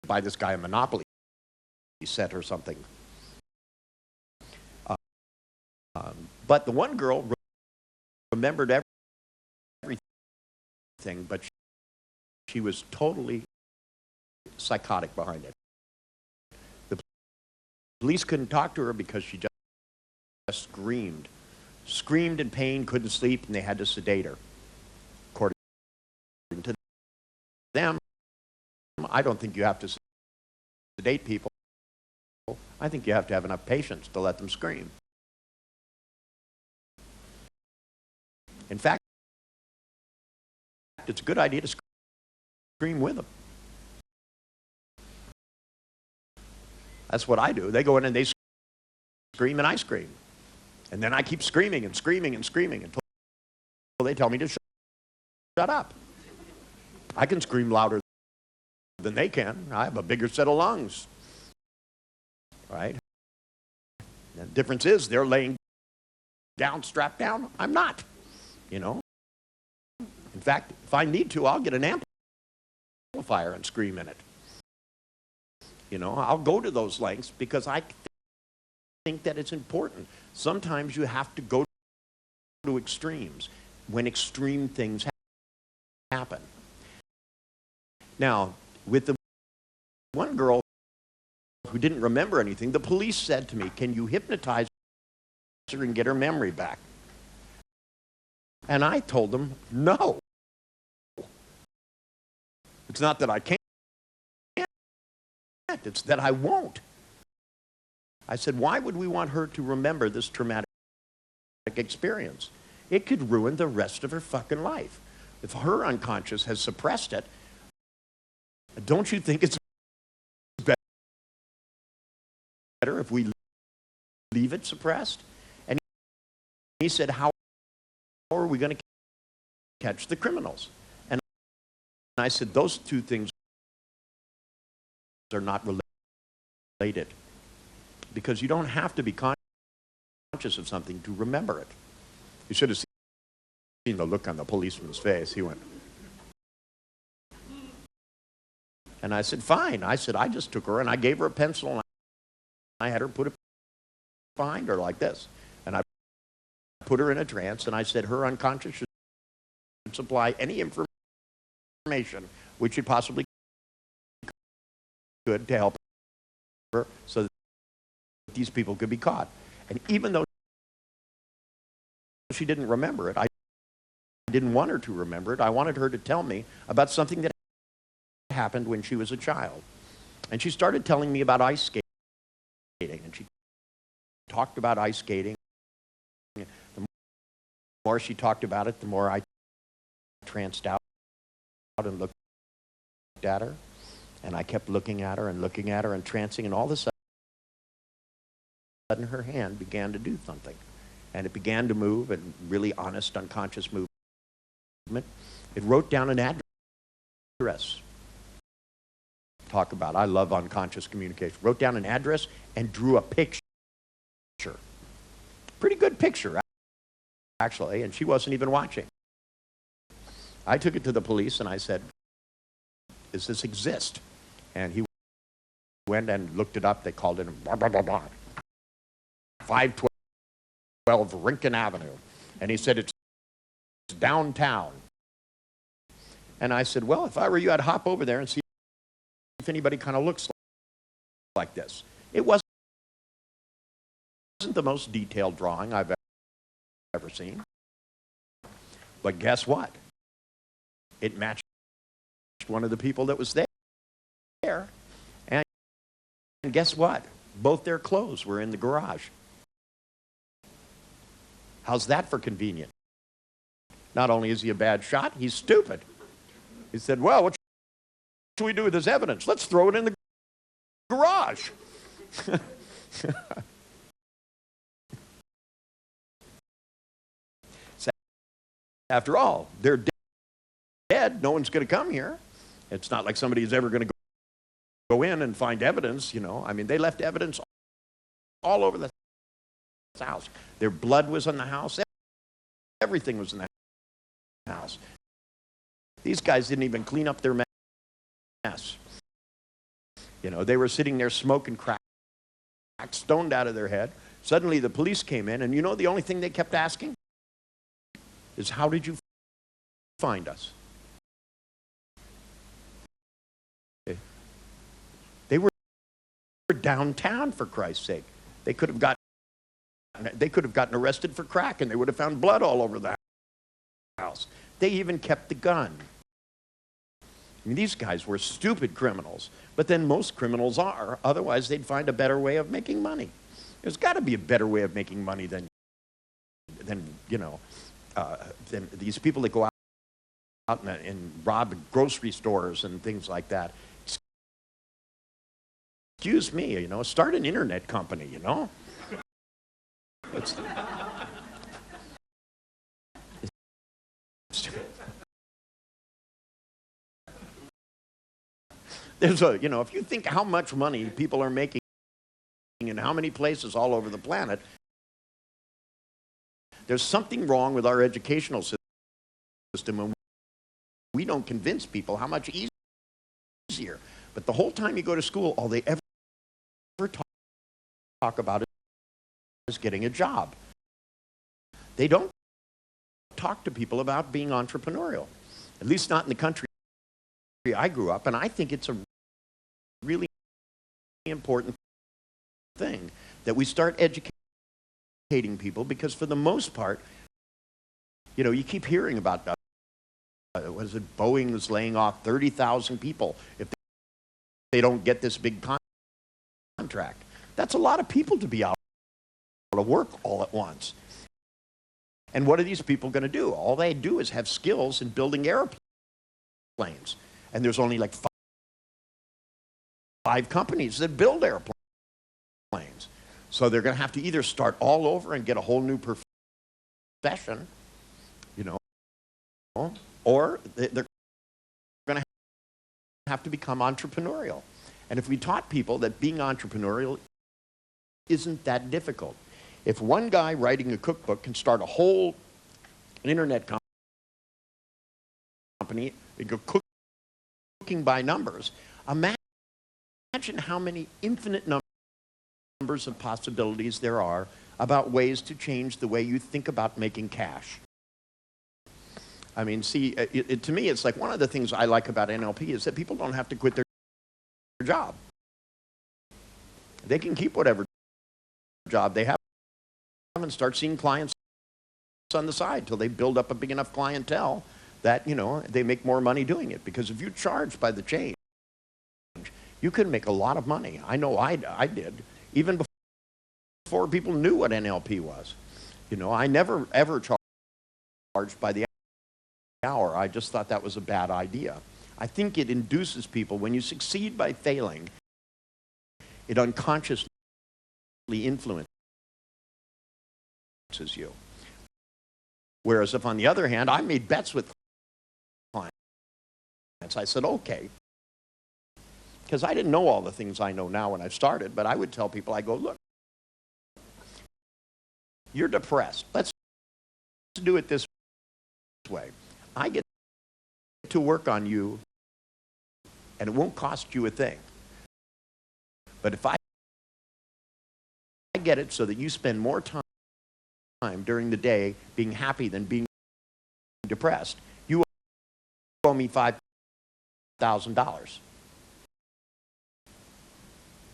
buy this guy a Monopoly set or something. But the one girl remembered everything, but she was totally psychotic behind it. The police couldn't talk to her because she just screamed in pain, couldn't sleep, and they had to sedate her. According to them, I don't think you have to sedate people. I think you have to have enough patience to let them scream. In fact, it's a good idea to scream with them. That's what I do. They go in and they scream and I scream. And then I keep screaming and screaming and screaming until they tell me to shut up. I can scream louder than they can. I have a bigger set of lungs. Right? The difference is they're laying down, strapped down. I'm not. You know? In fact, if I need to, I'll get an amplifier and scream in it. You know, I'll go to those lengths because I think that it's important. Sometimes you have to go to extremes when extreme things happen. Now, with the one girl who didn't remember anything, the police said to me, "Can you hypnotize her and get her memory back?" And I told them, no. It's not that I can't. It's that I won't. I said, why would we want her to remember this traumatic experience. It could ruin the rest of her fucking life. If her unconscious has suppressed it, don't you think it's better if we leave it suppressed? And he said, how are we going to catch the criminals? And I said, those two things are not related. Because you don't have to be conscious of something to remember it. You should have seen the look on the policeman's face. He went. And I said, fine. I said, I just took her and I gave her a pencil and I had her put it behind her like this. And I put her in a trance and I said, her unconscious should supply any information which it possibly could to help her so that these people could be caught. And even though she didn't remember it, I didn't want her to remember it. I wanted her to tell me about something that happened when she was a child. And she started telling me about ice skating. And she talked about ice skating. The more she talked about it, the more I tranced out and looked at her. And I kept looking at her and trancing, and all of a sudden her hand began to do something. And it began to move, and really honest, unconscious movement. It wrote down an address. Talk about, I love unconscious communication. Wrote down an address and drew a picture. Pretty good picture, actually, and she wasn't even watching. I took it to the police and I said, does this exist? And he went and looked it up. They called it 512 Rincon Avenue. And he said, it's downtown. And I said, well, if I were you, I'd hop over there and see if anybody kind of looks like this. It wasn't the most detailed drawing I've ever seen. But guess what? It matched one of the people that was there. And guess what? Both their clothes were in the garage. How's that for convenient? Not only is he a bad shot, he's stupid. He said, well, what should we do with this evidence? Let's throw it in the garage. After all, they're dead. No one's going to come here. It's not like somebody's ever going to go in and find evidence, you know. I mean, they left evidence all over the house. Their blood was in the house. Everything was in the house. These guys didn't even clean up their mess. You know, they were sitting there smoking crack, stoned out of their head. Suddenly the police came in, and you know the only thing they kept asking is, how did you find us? They were downtown, for Christ's sake. They could have gotten arrested for crack, and they would have found blood all over the house. They even kept the gun. I mean, these guys were stupid criminals, but then most criminals are. Otherwise, they'd find a better way of making money. There's got to be a better way of making money than you know, than these people that go out and rob grocery stores and things like that. Excuse me, you know, start an internet company, you know. There's a, you know, if you think how much money people are making in how many places all over the planet, there's something wrong with our educational system, and we don't convince people how much easier. But the whole time you go to school, all they ever talk about is getting a job. They don't talk to people about being entrepreneurial, at least not in the country I grew up, and I think it's a really important thing that we start educating people, because for the most part, you know, you keep hearing about what is it, Boeing is laying off 30,000 people if they don't get this big contract. That's a lot of people to be out of work all at once. And what are these people going to do? All they do is have skills in building airplanes. And there's only like five companies that build airplanes. So they're going to have to either start all over and get a whole new profession, you know, or they're going to have to become entrepreneurial. And if we taught people that being entrepreneurial isn't that difficult. If one guy writing a cookbook can start a whole internet company, cooking by numbers, imagine how many infinite numbers of possibilities there are about ways to change the way you think about making cash. I mean, see, to me, it's like one of the things I like about NLP is that people don't have to quit their job. They can keep whatever job they have and start seeing clients on the side till they build up a big enough clientele that, you know, they make more money doing it. Because if you charge by the change, you can make a lot of money. I know I did, even before people knew what NLP was. You know, I never ever charged by the hour. I just thought that was a bad idea. I think it induces people, when you succeed by failing, it unconsciously influences you. Whereas if, on the other hand, I made bets with clients, I said, okay, because I didn't know all the things I know now when I started, but I would tell people, I go, look, you're depressed. Let's do it this way. I get to work on you, and it won't cost you a thing. But if I get it so that you spend more time during the day being happy than being depressed, you owe me $5,000.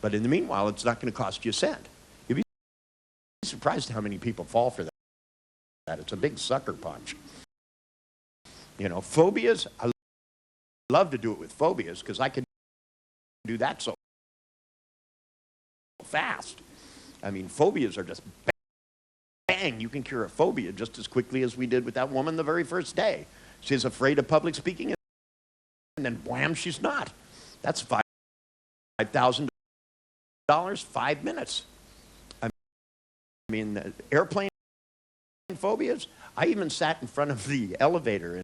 But in the meanwhile, it's not going to cost you a cent. You'd be surprised how many people fall for that. It's a big sucker punch. You know, phobias, I love to do it with phobias because I can do that so fast. I mean, phobias are just bang, you can cure a phobia just as quickly as we did with that woman the very first day. She's afraid of public speaking, and then wham, she's not. That's $5,000, 5 minutes. I mean, airplane phobias, I even sat in front of the elevator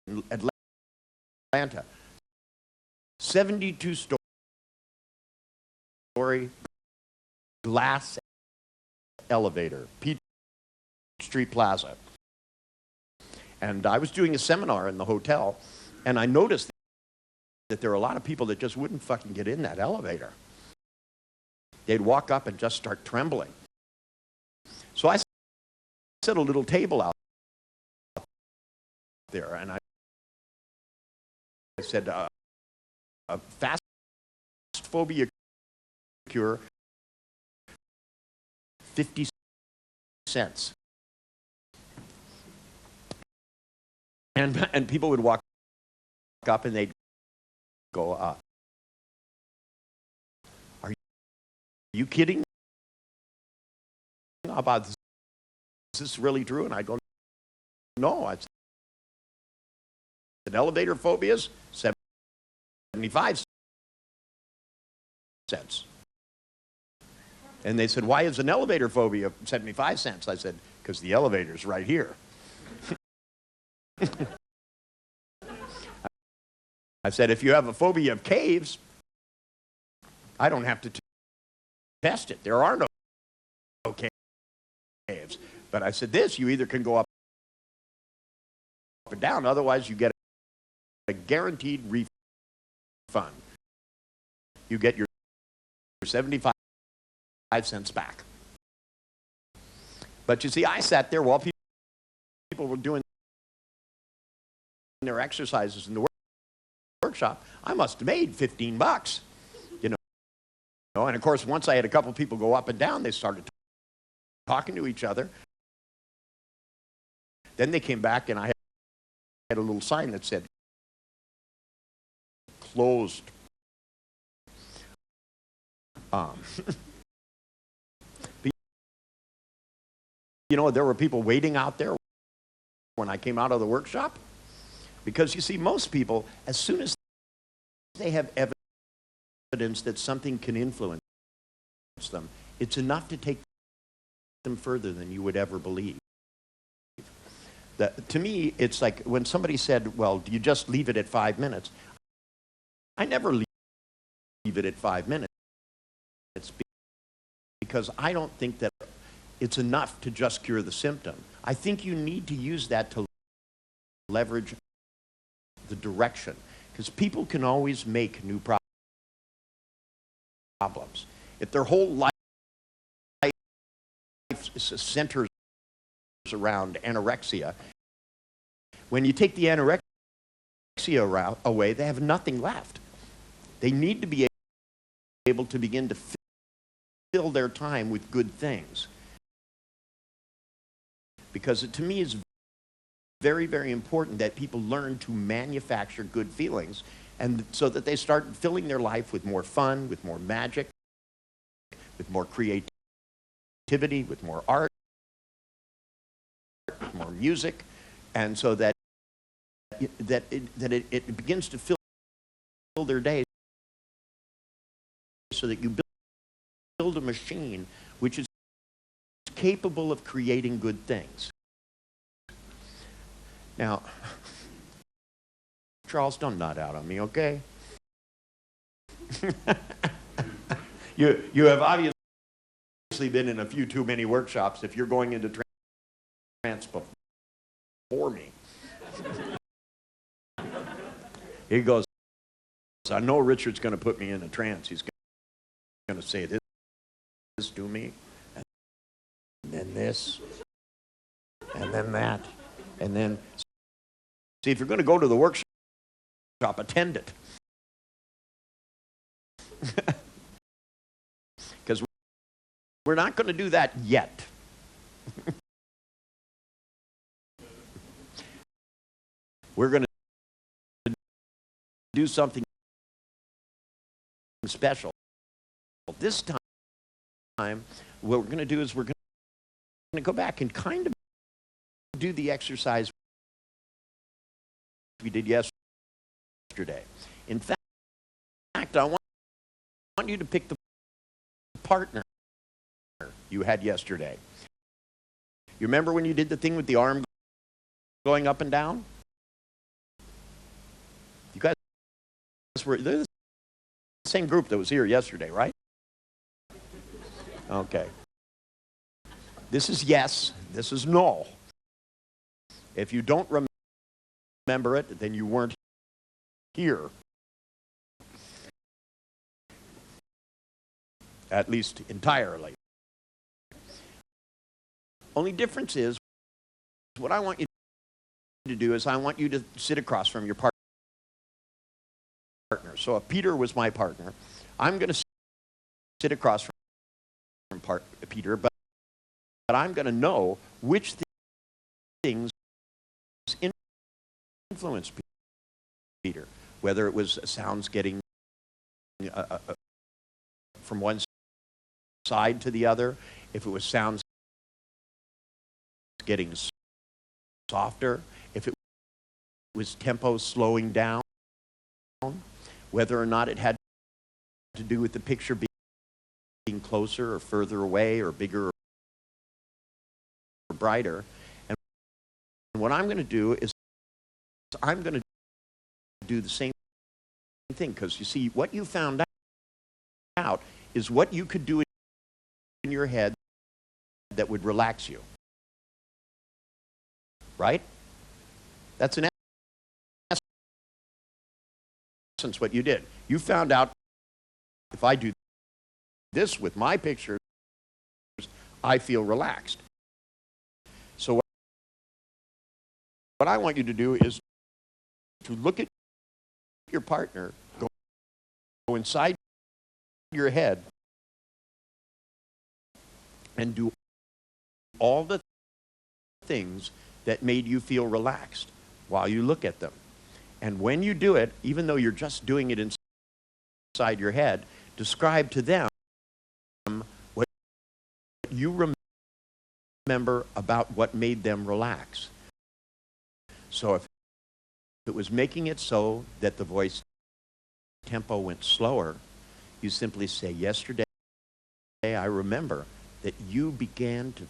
in Atlanta. 72-story glass elevator, Peachtree Plaza. And I was doing a seminar in the hotel, and I noticed that there were a lot of people that just wouldn't fucking get in that elevator. They'd walk up and just start trembling. So I set a little table out there, and I said, a fast phobia cure, 50 cents. And people would walk up and they'd go, are you kidding about this? Is this really true? And I go, no. I said, elevator phobias, 75 cents. And they said, why is an elevator phobia 75 cents? I said, because the elevator's right here. I said, if you have a phobia of caves, I don't have to test it. There are no caves. But I said this, you either can go up or down, otherwise you get a guaranteed refund. You get your 75 cents back. But you see, I sat there while people were doing their exercises in the workshop. I must have made 15 bucks, you know. And of course, once I had a couple people go up and down, they started talking to each other. Then they came back, and I had a little sign that said, closed. You know, there were people waiting out there when I came out of the workshop. Because you see, most people, as soon as they have evidence that something can influence them, it's enough to take them further than you would ever believe. To me, it's like when somebody said, well, do you just leave it at 5 minutes? I never leave it at 5 minutes because I don't think that it's enough to just cure the symptom. I think you need to use that to leverage the direction, because people can always make new problems. If their whole life centers around anorexia, when you take the anorexia away, they have nothing left. They need to be able to begin to fill their time with good things. Because to me, it's very, very important that people learn to manufacture good feelings, and so that they start filling their life with more fun, with more magic, with more creativity, with more art, with more music, and so that it begins to fill their days, so that you build a machine which is capable of creating good things. Now, Charles, don't nod out on me, okay? You have obviously been in a few too many workshops if you're going into trance before me. He goes, I know Richard's going to put me in a trance. He's going to say this to me, and then this, and then that, and then... See, if you're going to go to the workshop, attend it. Because we're not going to do that yet. We're going to do something special. This time, what we're going to do is we're going to go back and kind of do the exercise we did yesterday. In fact, I want you to pick the partner you had yesterday. You remember when you did the thing with the arm going up and down? You guys were the same group that was here yesterday, right? Okay. This is yes, this is no. If you don't remember it, then you weren't here. At least entirely. Only difference is, what I want you to do is I want you to sit across from your partner. So if Peter was my partner, I'm going to sit across from Peter, but I'm going to know which things influenced Peter, whether it was sounds getting from one side to the other, if it was sounds getting softer, if it was tempo slowing down, whether or not it had to do with the picture being closer or further away or bigger or brighter. And what I'm going to do is I'm going to do the same thing, because you see, what you found out is what you could do in your head that would relax you. Right? That's in essence what you did. You found out, if I do this with my pictures, I feel relaxed. So what I want you to do is to look at your partner, go inside your head, and do all the things that made you feel relaxed while you look at them. And when you do it, even though you're just doing it inside your head, describe to them what you remember about what made them relax. So if it was making it so that the voice tempo went slower, you simply say, yesterday I remember that you began to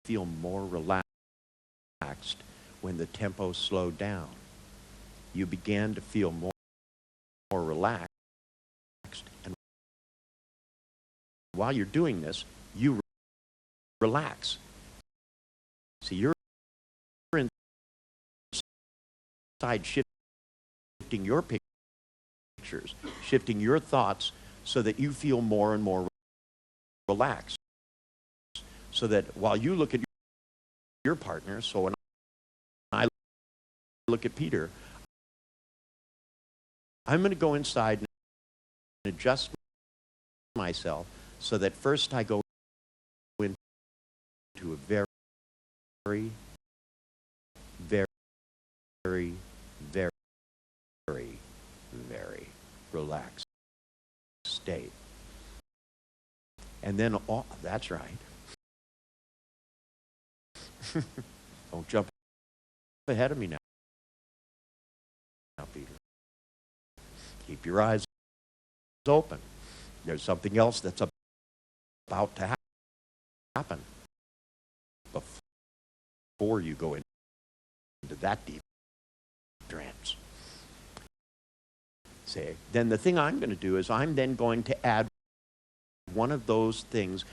feel more relaxed when the tempo slowed down. You began to feel more relaxed, and while you're doing this, you relax. See, you're inside shifting your pictures, shifting your thoughts so that you feel more and more relaxed. So that while you look at your partner, so when I look at Peter, I'm going to go inside and adjust myself so that first I go into a very, very, very, very relaxed state. And then, that's right. Don't jump ahead of me now, Peter. Keep your eyes open. There's something else that's about to happen before you go into that deep trance. See, then the thing I'm going to do is I'm then going to add one of those things.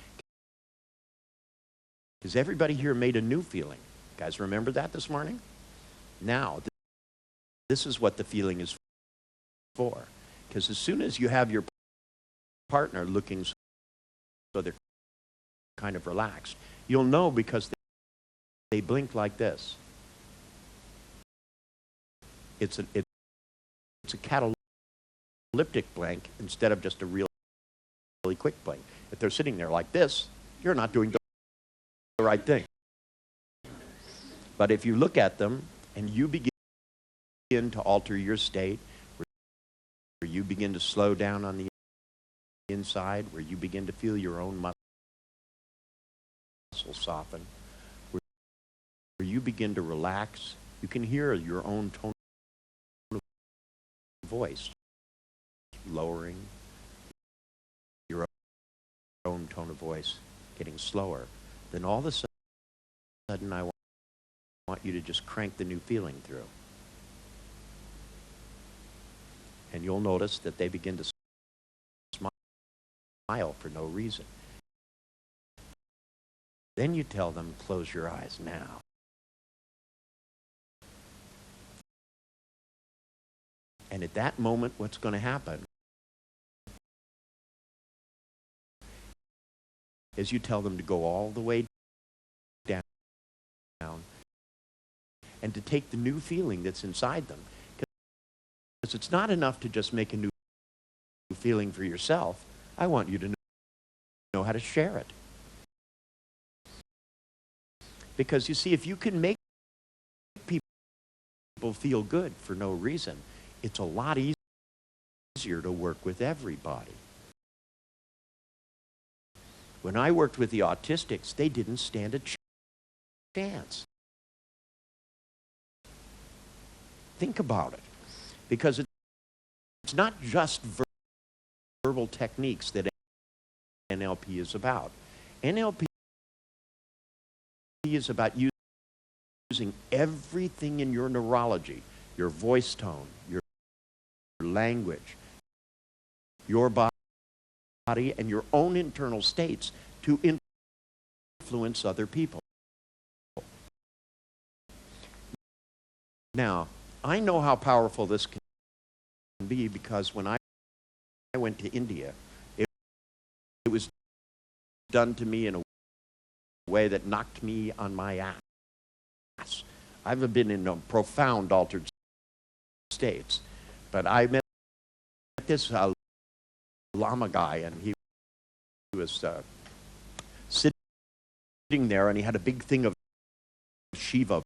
Has everybody here made a new feeling? You guys remember that this morning? Now, this is what the feeling is for. Because as soon as you have your partner looking so they're kind of relaxed, you'll know because they blink like this. It's a cataleptic blink instead of just a really quick blink. If they're sitting there like this, you're not doing the right thing. But if you look at them and you begin to alter your state, where you begin to slow down on the inside, where you begin to feel your own muscles soften, where you begin to relax, you can hear your own tone of voice lowering, your own tone of voice getting slower. Then all of a sudden I want you to just crank the new feeling through. And you'll notice that they begin to smile for no reason. Then you tell them, close your eyes now. And at that moment, what's going to happen is you tell them to go all the way down and to take the new feeling that's inside them. Because it's not enough to just make a new feeling for yourself. I want you to know how to share it. Because you see, if you can make people feel good for no reason, it's a lot easier to work with everybody. When I worked with the autistics, they didn't stand a chance. Think about it. Because it's not just verbal techniques that NLP is about. NLP is about using everything in your neurology, your voice tone, your language, your body, and your own internal states to influence other people. Now, I know how powerful this can be because when I went to India, it was done to me in a way that knocked me on my ass. I've been in a profound altered states, but I met this Lama guy, and he was sitting there, and he had a big thing of Shiva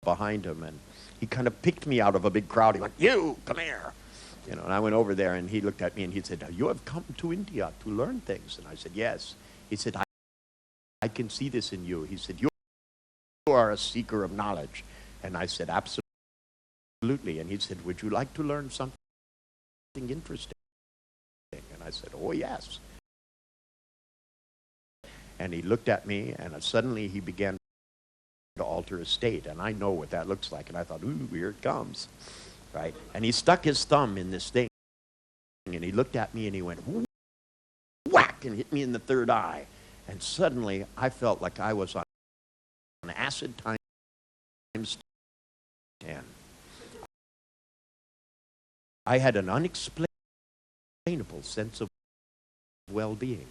behind him, and he kind of picked me out of a big crowd. He went, "You, come here." And I went over there, and he looked at me, and he said, "You have come to India to learn things." And I said, "Yes." He said, I can see this in you. He said, you are a seeker of knowledge. And I said, absolutely. And he said, would you like to learn something interesting? And I said, oh, yes. And he looked at me, and suddenly he began to alter his state. And I know what that looks like. And I thought, ooh, here it comes. Right? And he stuck his thumb in this thing. And he looked at me, and he went, whack, and hit me in the third eye. And suddenly, I felt like I was on acid times 10. I had an unexplainable sense of well-being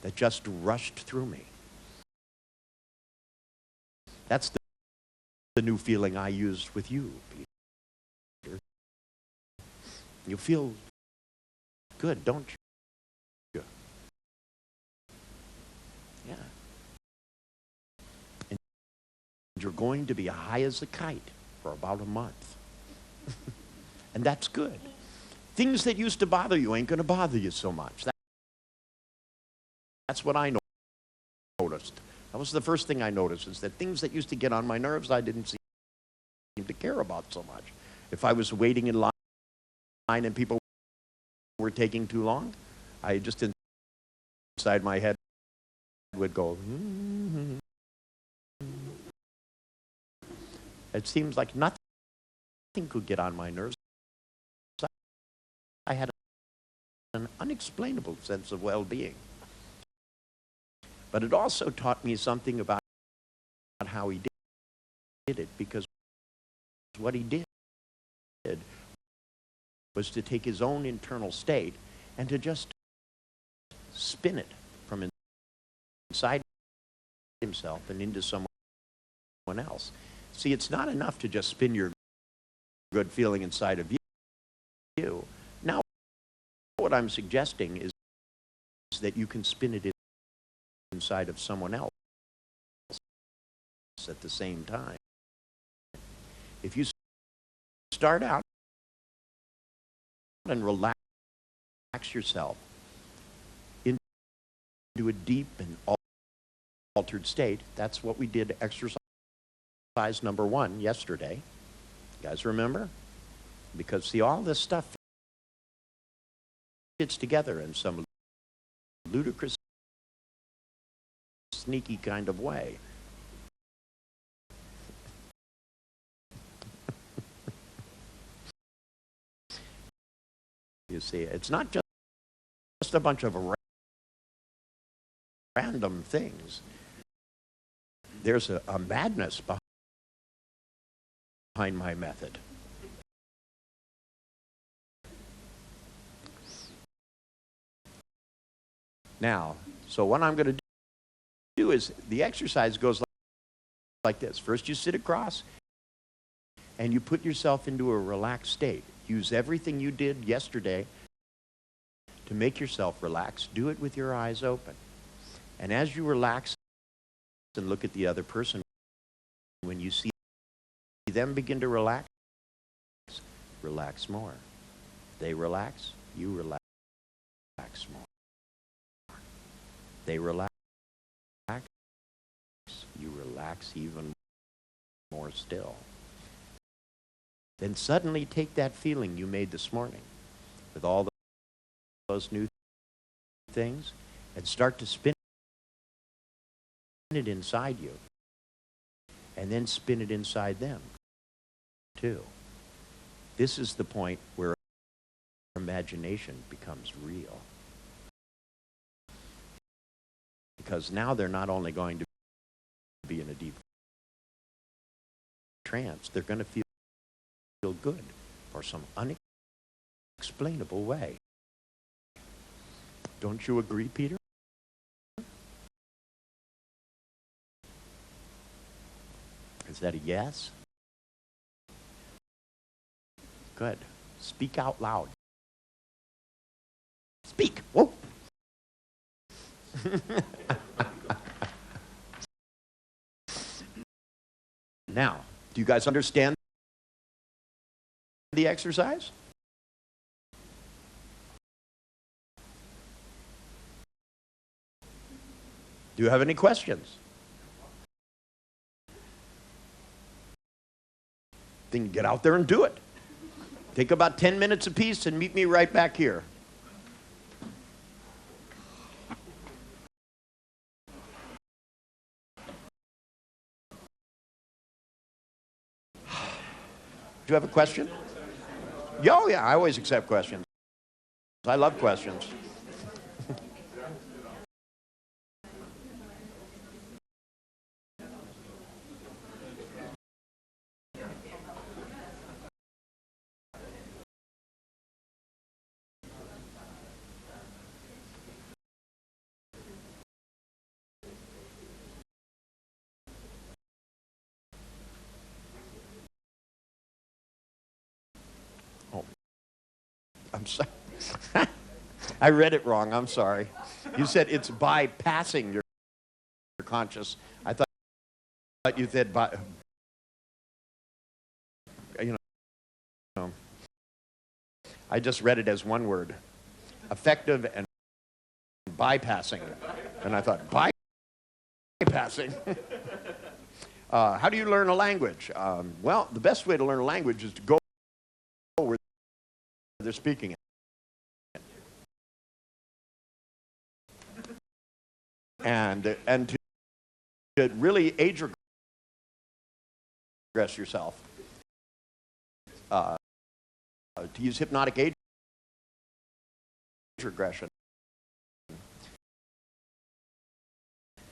that just rushed through me. That's the new feeling I used with you, Peter. You feel good, don't you? Yeah. And you're going to be high as a kite for about a month. And that's good. Things that used to bother you ain't going to bother you so much. That's what I noticed. That was the first thing I noticed, is that things that used to get on my nerves, I didn't seem to care about so much. If I was waiting in line and people were taking too long, I just inside my head would go, It seems like nothing could get on my nerves. I had an unexplainable sense of well-being. But it also taught me something about how he did it, because what he did was to take his own internal state and to just spin it from inside himself and into someone else. See, it's not enough to just spin your good feeling inside of you. Now, what I'm suggesting is that you can spin it inside of someone else at the same time. If you start out and relax yourself into a deep and altered state, that's what we did exercise number 1 yesterday. You guys remember? Because see, all this stuff fits together in some ludicrous, sneaky kind of way. You see, it's not just a bunch of random things. There's a madness behind my method. Now, so what I'm going to do is, the exercise goes like this. First you sit across and you put yourself into a relaxed state. Use everything you did yesterday to make yourself relax. Do it with your eyes open. And as you relax and look at the other person, when you see them begin to relax, relax more. They relax, you relax more. They relax, you relax even more still. Then suddenly take that feeling you made this morning with all those new things and start to spin it inside you, and then spin it inside them too. This is the point where imagination becomes real. Because now they're not only going to be in a deep trance, they're going to feel good for some unexplainable way. Don't you agree, Peter? Is that a yes? Good. Speak out loud. Speak. Whoa. Now, do you guys understand the exercise? Do you have any questions? then get out there and do it. Take about 10 minutes apiece and meet me right back here. Do you have a question? Oh, yeah, I always accept questions. I love questions. I'm sorry. I read it wrong. I'm sorry. You said it's bypassing your conscious. I thought you said by, you know, I just read it as one word, effective and bypassing. And I thought, bypassing? How do you learn a language? Well, the best way to learn a language is to go where they're speaking it. And to really age regress yourself, to use hypnotic age regression,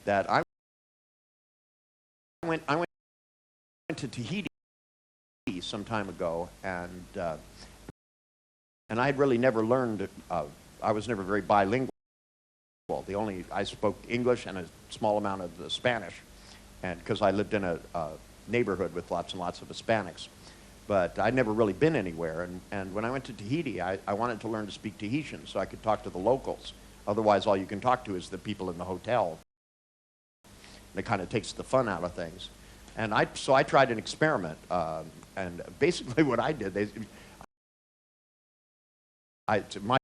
that I went to Tahiti some time ago, and I had really never learned. I was never very bilingual. I spoke English and a small amount of the Spanish, and because I lived in a neighborhood with lots and lots of Hispanics, but I'd never really been anywhere. And when I went to Tahiti, I wanted to learn to speak Tahitian so I could talk to the locals. Otherwise, all you can talk to is the people in the hotel. And it kind of takes the fun out of things. And so I tried an experiment, and basically what I did, might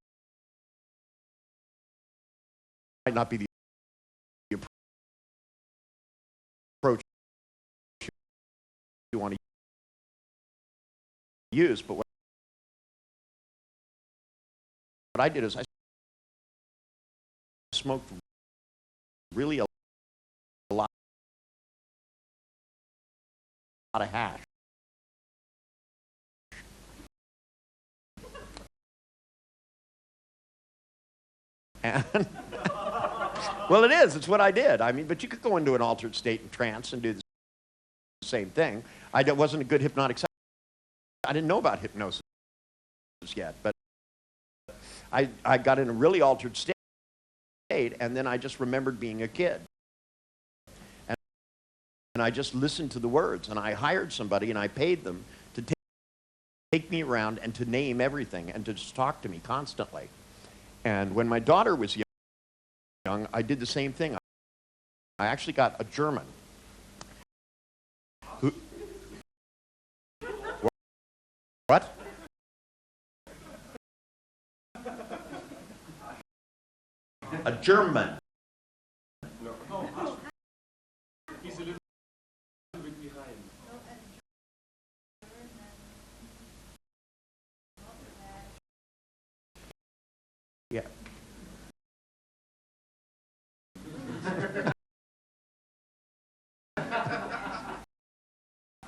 not be the approach you want to use, but what I did is I smoked really a lot of hash. And well, it is. It's what I did. I mean, but you could go into an altered state and trance and do the same thing. I wasn't a good hypnotic. I didn't know about hypnosis yet, but I got in a really altered state, and then I just remembered being a kid. And I just listened to the words, and I hired somebody, and I paid them to take me around and to name everything and to just talk to me constantly. And when my daughter was young, I did the same thing. I actually got a German who... What? A German. No. He's a little bit behind. Yeah.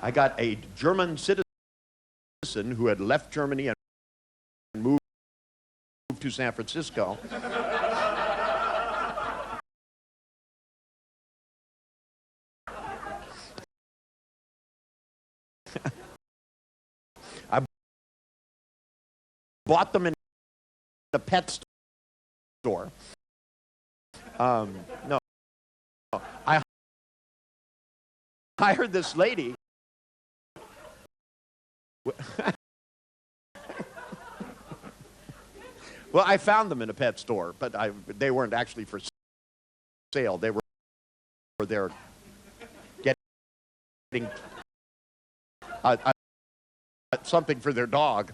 I got a German citizen who had left Germany and moved to San Francisco. I bought them in a pet store. No. I hired this lady. Well, I found them in a pet store, but they weren't actually for sale. They were there getting something for their dog.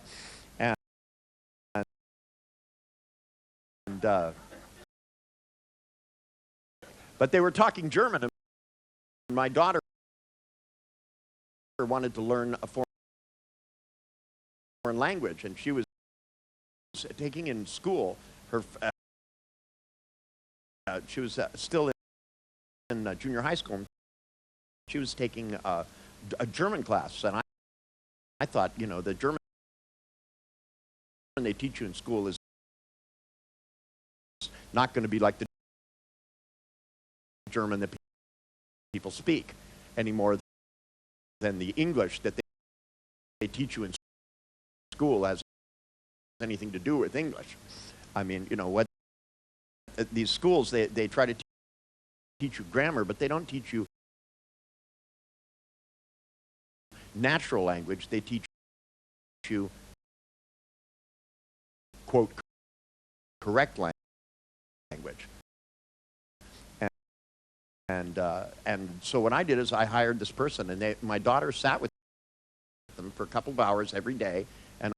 But they were talking German, and my daughter wanted to learn a form language, and she was taking in school her. She was still in junior high school. She was taking a German class, and I thought, you know, the German they teach you in school is not going to be like the German that people speak any more than the English that they teach you in school has anything to do with English. I mean, you know, what these schools, they try to teach you grammar, but they don't teach you natural language. They teach you, quote, correct language. And so what I did is I hired this person, and my daughter sat with them for a couple of hours every day, and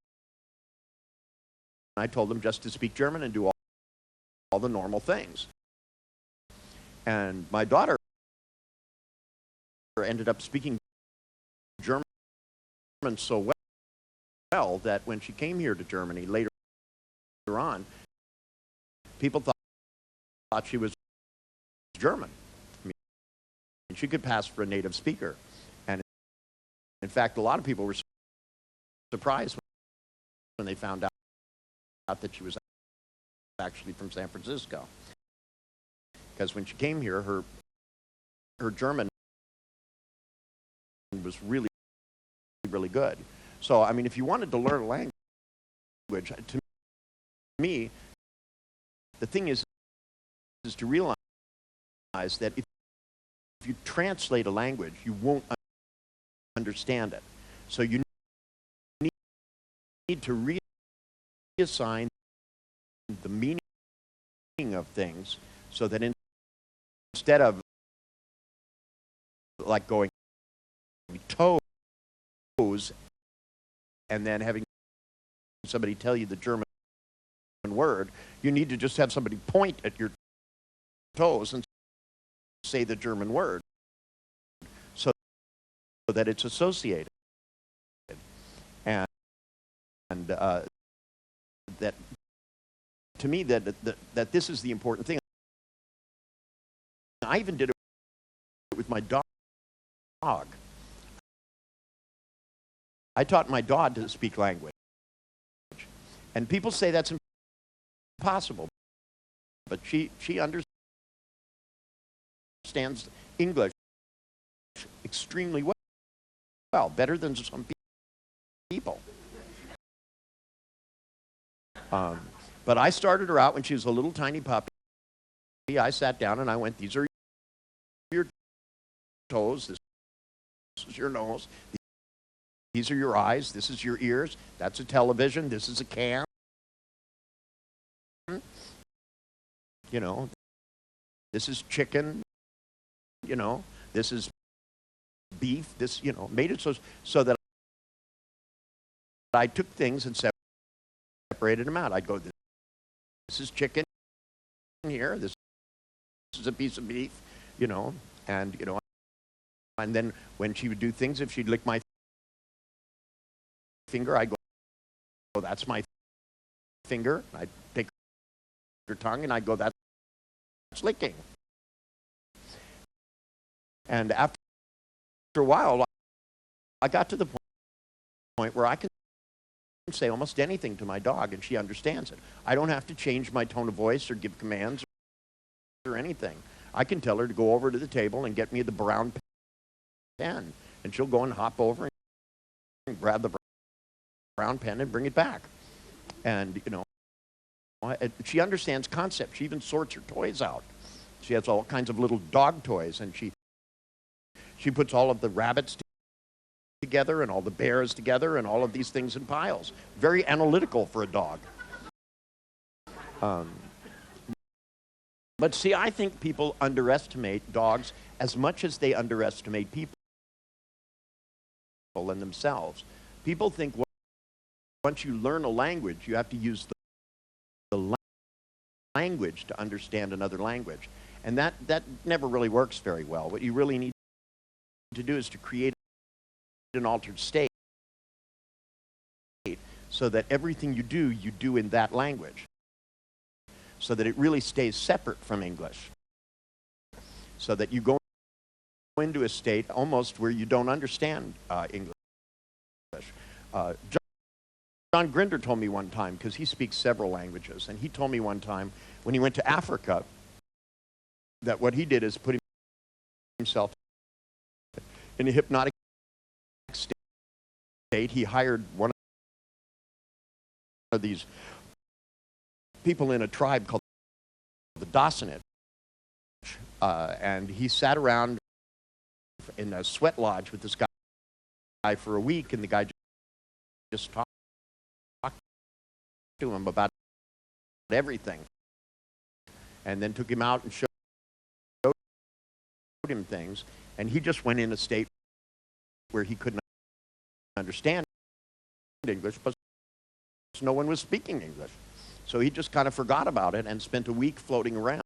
I told them just to speak German and do all the normal things. And my daughter ended up speaking German so well that when she came here to Germany later on, people thought she was German. I mean, she could pass for a native speaker. And in fact, a lot of people were surprised when they found out that she was actually from San Francisco. Because when she came here, her German was really, really good. So, I mean, if you wanted to learn a language, to me, the thing is to realize that if you translate a language, you won't understand it. So you need to reassign the meaning of things so that instead of like going toes and then having somebody tell you the German word, you need to just have somebody point at your toes and say the German word so that it's associated. And that, to me, that this is the important thing. I even did it with my dog. I taught my dog to speak language. And people say that's impossible. But she understands English extremely well, better than some people. But I started her out when she was a little tiny puppy. I sat down and I went, these are your toes, this is your nose, these are your eyes, this is your ears, that's a television, this is a can. You know, this is chicken, you know, this is beef, this, you know, made it so that I took things and separated them out. I'd go, this is chicken here, this is a piece of beef, you know, and, you know, and then when she would do things, if she'd lick my finger, I'd go, oh, that's my finger. I'd take her tongue and I'd go, that's licking. And after a while, I got to the point where I can say almost anything to my dog and she understands it. I don't have to change my tone of voice or give commands or anything. I can tell her to go over to the table and get me the brown pen, and she'll go and hop over and grab the brown pen and bring it back. And, you know, she understands concepts. She even sorts her toys out. She has all kinds of little dog toys, and she puts all of the rabbits together and all the bears together and all of these things in piles. Very analytical for a dog. But see, I think people underestimate dogs as much as they underestimate people and themselves. People think once you learn a language, you have to use the language to understand another language. And that never really works very well. What you really need to do is to create an altered state so that everything you do in that language, so that it really stays separate from English, so that you go into a state almost where you don't understand English. John Grinder told me one time, because he speaks several languages, and he told me one time when he went to Africa that what he did is put himself in a hypnotic state. He hired one of these people in a tribe called the Dawsonage, and he sat around in a sweat lodge with this guy for a week, and the guy just talked to him about everything, and then took him out and showed him things, and he just went in a state where he couldn't understand English, but no one was speaking English. So he just kind of forgot about it and spent a week floating around.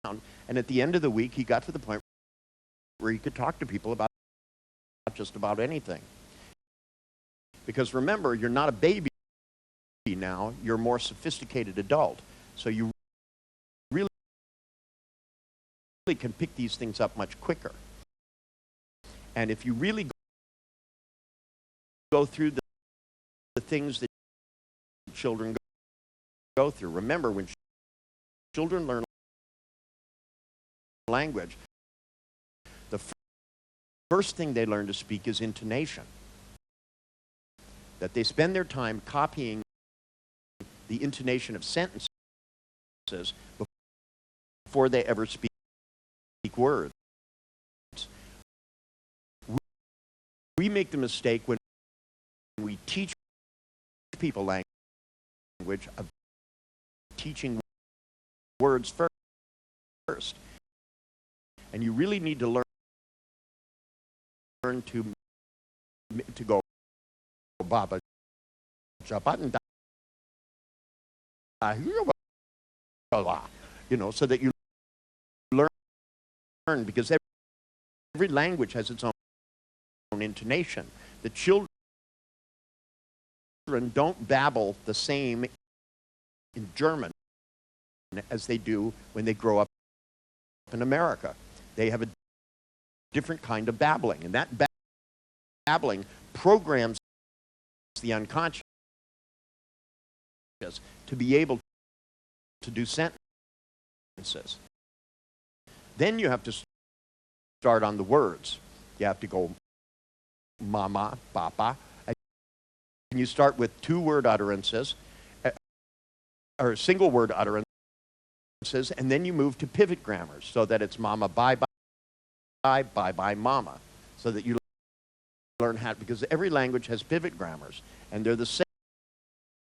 And at the end of the week, he got to the point where he could talk to people about just about anything. Because remember, you're not a baby now, you're a more sophisticated adult. So you really can pick these things up much quicker. And if you really go through the things that children go through, remember, when children learn language, the first thing they learn to speak is intonation. That they spend their time copying the intonation of sentences before they ever speak words. We make the mistake when we teach people language of teaching words first. And you really need to learn to go baba jabat, you know, so that you learn, because every language has its own intonation. The children don't babble the same in German as they do when they grow up in America. They have a different kind of babbling, and that babbling programs the unconscious to be able to do sentences. Then you have to start on the words. You have to go mama, papa, and you start with two-word utterances, or single-word utterances, and then you move to pivot grammars, so that it's mama, bye-bye, bye-bye, mama, so that you learn how, because every language has pivot grammars, and they're the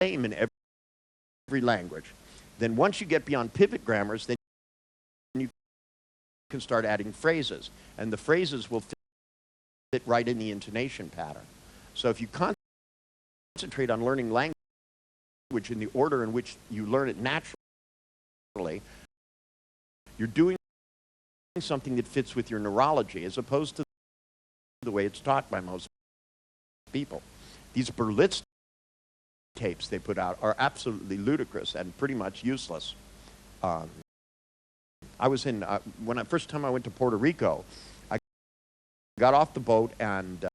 same in every language. Then once you get beyond pivot grammars, then you can start adding phrases, and the phrases will fit right in the intonation pattern. So if you concentrate on learning language in the order in which you learn it naturally, you're doing something that fits with your neurology, as opposed to the way it's taught by most people. These Berlitz tapes they put out are absolutely ludicrous and pretty much useless. I was in, first time I went to Puerto Rico, I got off the boat and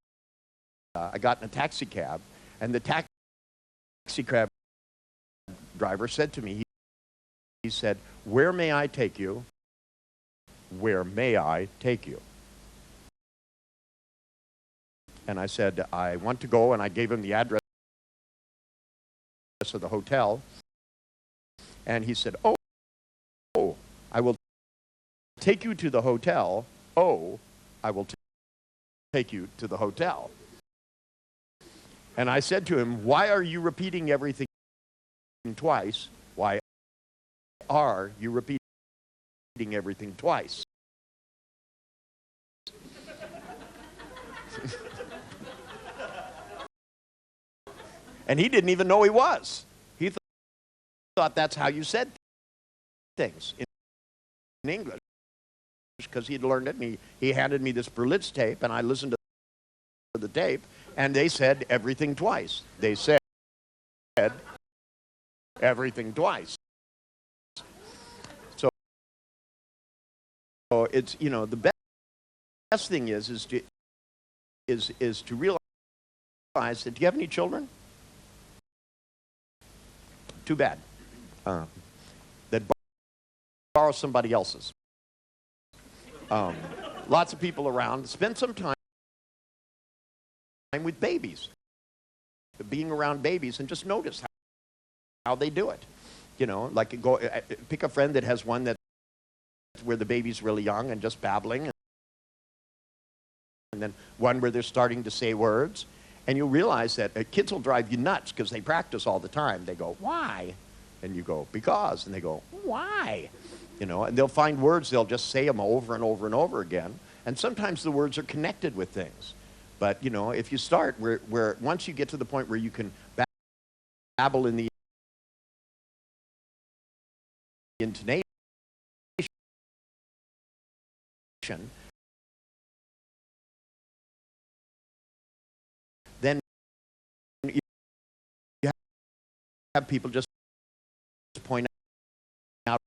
I got in a taxi cab, and the taxi cab driver said to me, he said, "Where may I take you? Where may I take you?" And I said, "I want to go," and I gave him the address of the hotel. And he said, oh, I will take you to the hotel. Oh, I will take you to the hotel. And I said to him, "Why are you repeating everything twice? Why are you repeating everything twice?" And he didn't even know he was. He thought that's how you said things in English, because he had learned it, and he handed me this Berlitz tape, and I listened to the tape, And they said everything twice. They said everything twice. So it's, you know, the best thing is to realize that, do you have any children? Too bad. That borrow somebody else's. Lots of people around. Spend some time with babies. Being around babies and just notice how they do it. You know, like go pick a friend that has one that's where the baby's really young and just babbling, and then one where they're starting to say words. And you'll realize that kids will drive you nuts because they practice all the time. They go, why? And you go, because. And they go, why? You know, and they'll find words, they'll just say them over and over and over again. And sometimes the words are connected with things. But, you know, if you start where once you get to the point where you can babble in the intonation, then you have people just point out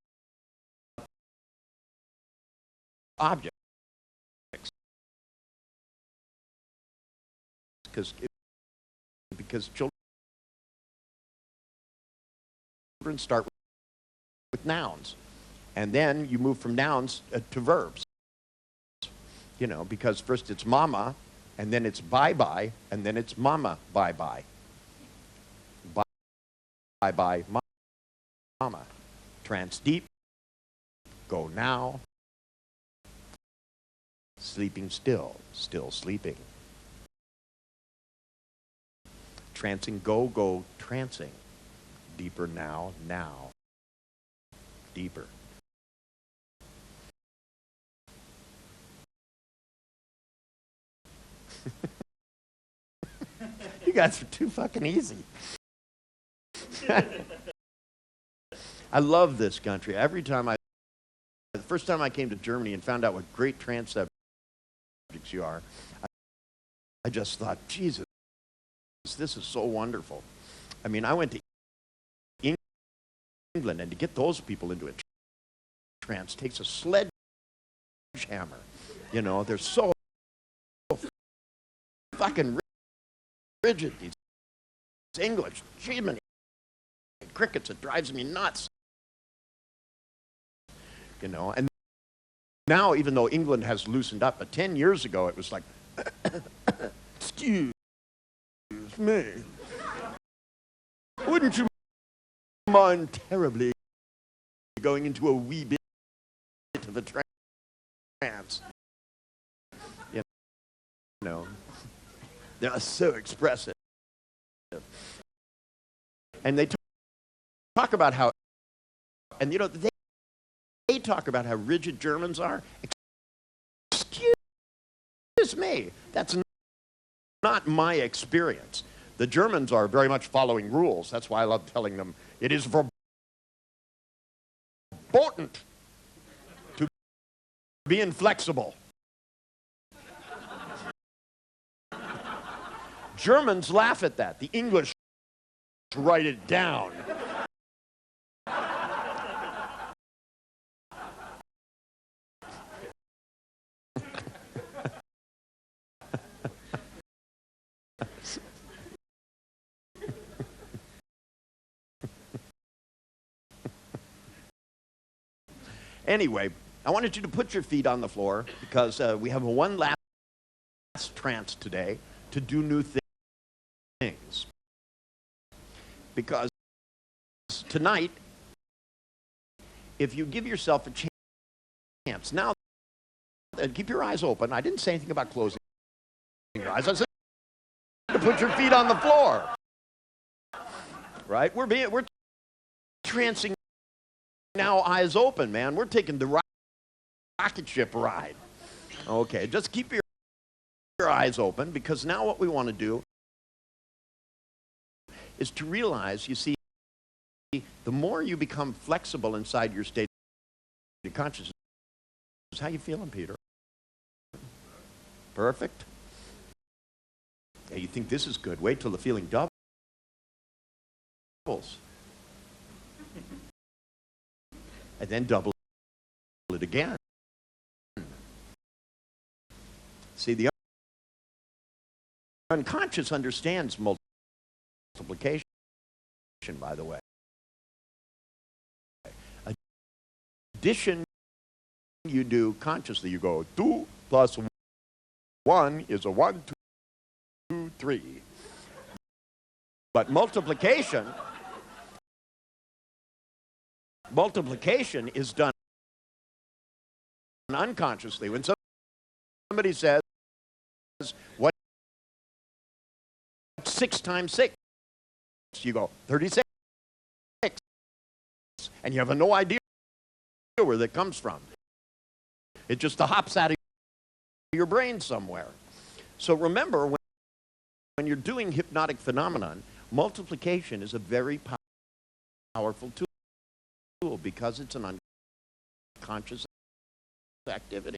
objects. Because children start with nouns, and then you move from nouns to verbs. You know, because first it's mama, and then it's bye-bye, and then it's mama bye-bye. Bye-bye, mama. Trance deep, go now. Sleeping still, still sleeping. Trancing, go, go, trancing. Deeper now, now. Deeper. You guys are too fucking easy. I love this country. The first time I came to Germany and found out what great trance subjects you are, I just thought, Jesus, this is so wonderful. I mean, I went to England, and to get those people into a trance takes a sledgehammer. You know, they're so fucking rigid, these English. Jiminy crickets, it drives me nuts. You know, and now, even though England has loosened up, but 10 years ago it was like, excuse me, wouldn't you mind terribly going into a wee bit of a trance? You know, they're so expressive. And they talk about how, and you know, they talk about how rigid Germans are. Excuse me, that's not my experience. The Germans are very much following rules. That's why I love telling them it is verboten to be inflexible. Germans laugh at that. The English write it down. Anyway, I wanted you to put your feet on the floor because we have one last trance today to do new things. Because tonight, if you give yourself a chance, now, keep your eyes open. I didn't say anything about closing your eyes. I said to put your feet on the floor. Right? We're trancing now, eyes open, man. We're taking the rocket ship ride. Okay, just keep your eyes open, because now what we want to do is to realize, you see, the more you become flexible inside your state of consciousness, how you feeling, Peter? Perfect? Yeah, you think this is good. Wait till the feeling doubles. And then double it again. See, the unconscious understands multiplication, by the way. Addition, you do consciously. You go 2 plus 1 is a 1, 2, 3. But multiplication is done unconsciously. When somebody says, "What's 6 times 6?" You go 36, and you have no idea where that comes from. It just hops out of your brain somewhere. So remember, when you're doing hypnotic phenomenon, multiplication is a very powerful tool because it's an unconscious activity.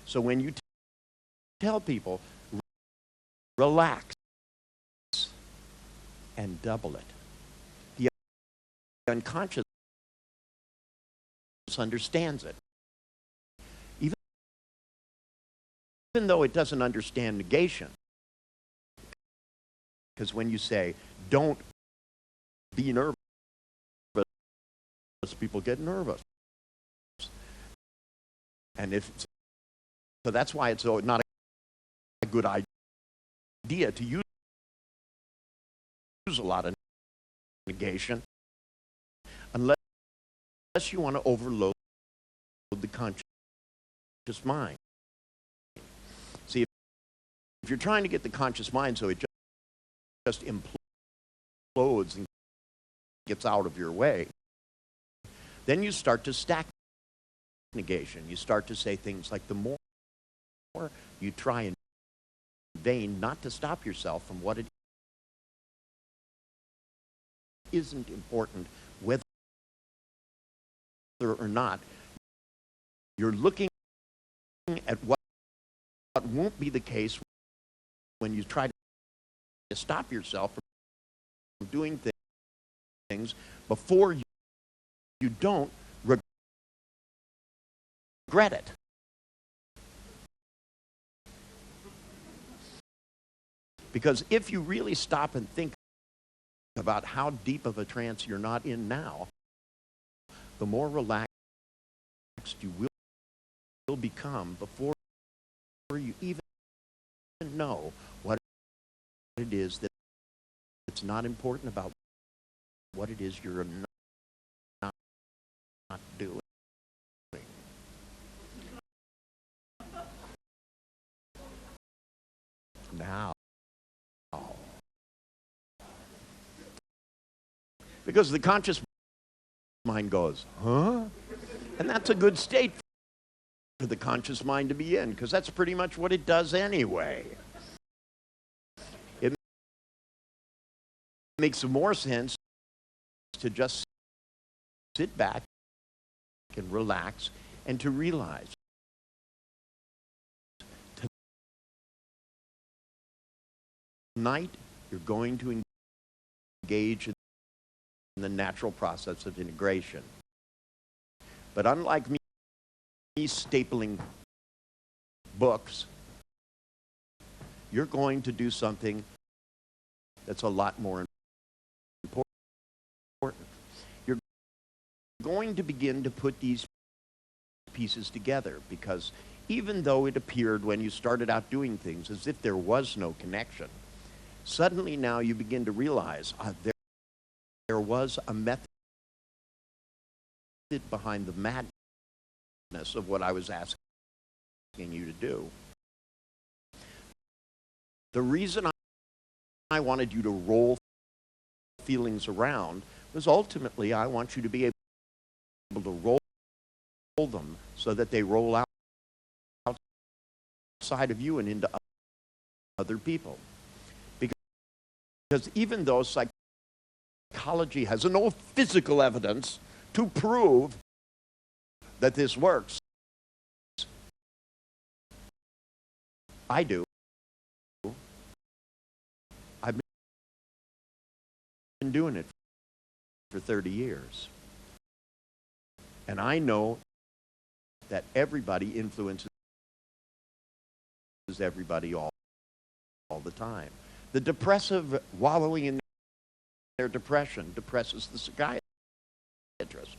So when you tell people, relax and double it, the unconscious understands it. Even though it doesn't understand negation. Because when you say, don't be nervous, people get nervous. And so that's why it's not a good idea to use a lot of negation unless you want to overload the conscious mind. See, if you're trying to get the conscious mind so it just implodes and gets out of your way, then you start to stack negation. You start to say things like, the more you try in vain not to stop yourself from what it isn't important, whether or not you're looking at what won't be the case when you try to stop yourself from doing things before you don't regret it. Because if you really stop and think about how deep of a trance you're not in now, the more relaxed you will become before you even know what it is that's not important about what it is you're not doing. Now. Because the conscious mind goes, huh? And that's a good state for the conscious mind to be in, because that's pretty much what it does anyway. It makes more sense to just sit back and relax and to realize tonight you're going to engage in the natural process of integration. But unlike me stapling books, you're going to do something that's a lot more important. You're going to begin to put these pieces together, because even though it appeared when you started out doing things as if there was no connection, suddenly now you begin to realize there was a method behind the madness of what I was asking you to do. The reason I wanted you to roll feelings around was ultimately I want you to be able to roll them so that they roll out outside of you and into other people. Because even though psychology has no physical evidence to prove that this works, I do. doing it for 30 years. And I know that everybody influences everybody all the time. The depressive wallowing in their depression depresses the psychiatrist.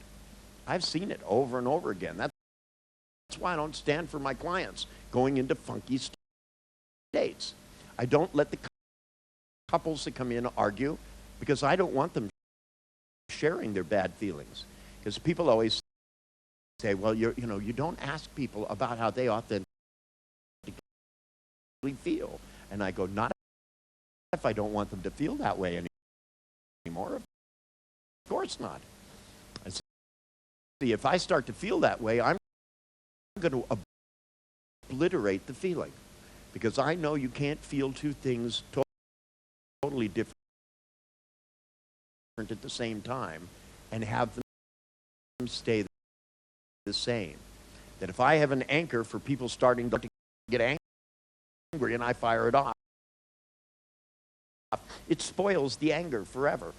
I've seen it over and over again. That's why I don't stand for my clients going into funky states. I don't let the couples that come in argue because I don't want them sharing their bad feelings. Because people always say, well, you don't ask people about how they authentically feel. And I go, not if I don't want them to feel that way anymore. Of course not. I see, if I start to feel that way, I'm going to obliterate the feeling. Because I know you can't feel two things totally different at the same time and have them stay the same. That if I have an anchor for people starting to get angry and I fire it off, it spoils the anger forever.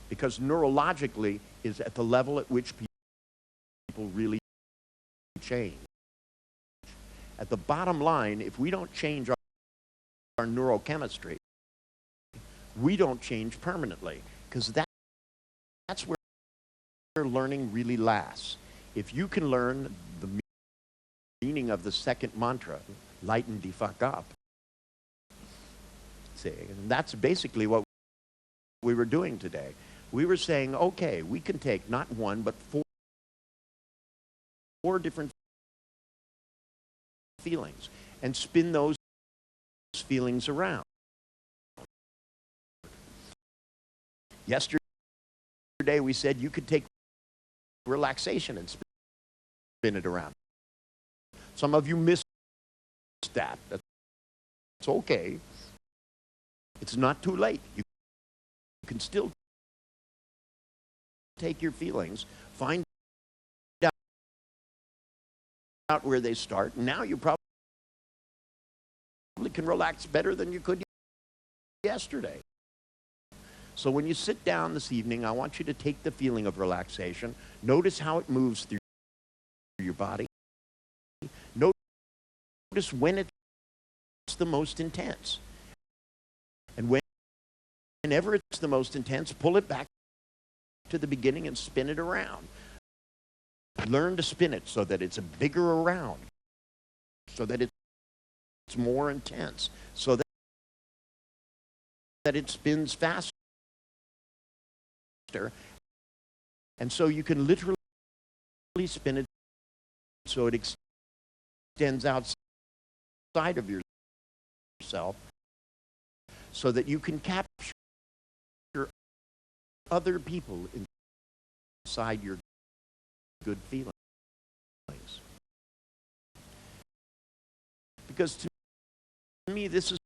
Because neurologically is at the level at which people really change. At the bottom line, if we don't change our neurochemistry, we don't change permanently, because that's where learning really lasts. If you can learn the meaning of the second mantra, lighten the fuck up, see, and that's basically what we were doing today. We were saying, okay, we can take not one, but four different feelings and spin those feelings around. Yesterday we said you could take relaxation and spin it around. Some of you missed that. That's okay. It's not too late. You can still take your feelings, find out where they start, and now you probably can relax better than you could yesterday. So when you sit down this evening, I want you to take the feeling of relaxation. Notice how it moves through your body. Notice when it's the most intense. And whenever it's the most intense, pull it back to the beginning and spin it around. Learn to spin it so that it's a bigger around, so that it's more intense, so that it spins faster. And so you can literally spin it so it extends outside of yourself, so that you can capture other people inside your good feelings. Because to me, this is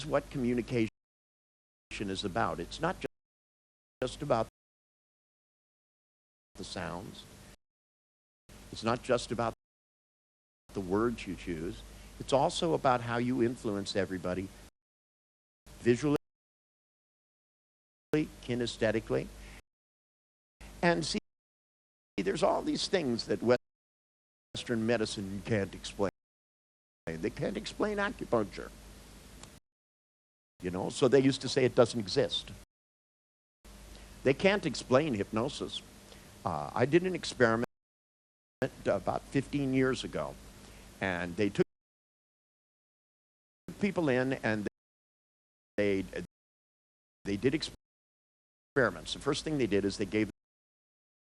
what communication is about. It's not just about the sounds. It's not just about the words you choose. It's also about how you influence everybody visually, kinesthetically. And see, there's all these things that Western medicine can't explain. They can't explain acupuncture. So they used to say it doesn't exist. They can't explain hypnosis. I did an experiment about 15 years ago, and they took people in and they did experiments. The first thing they did is they gave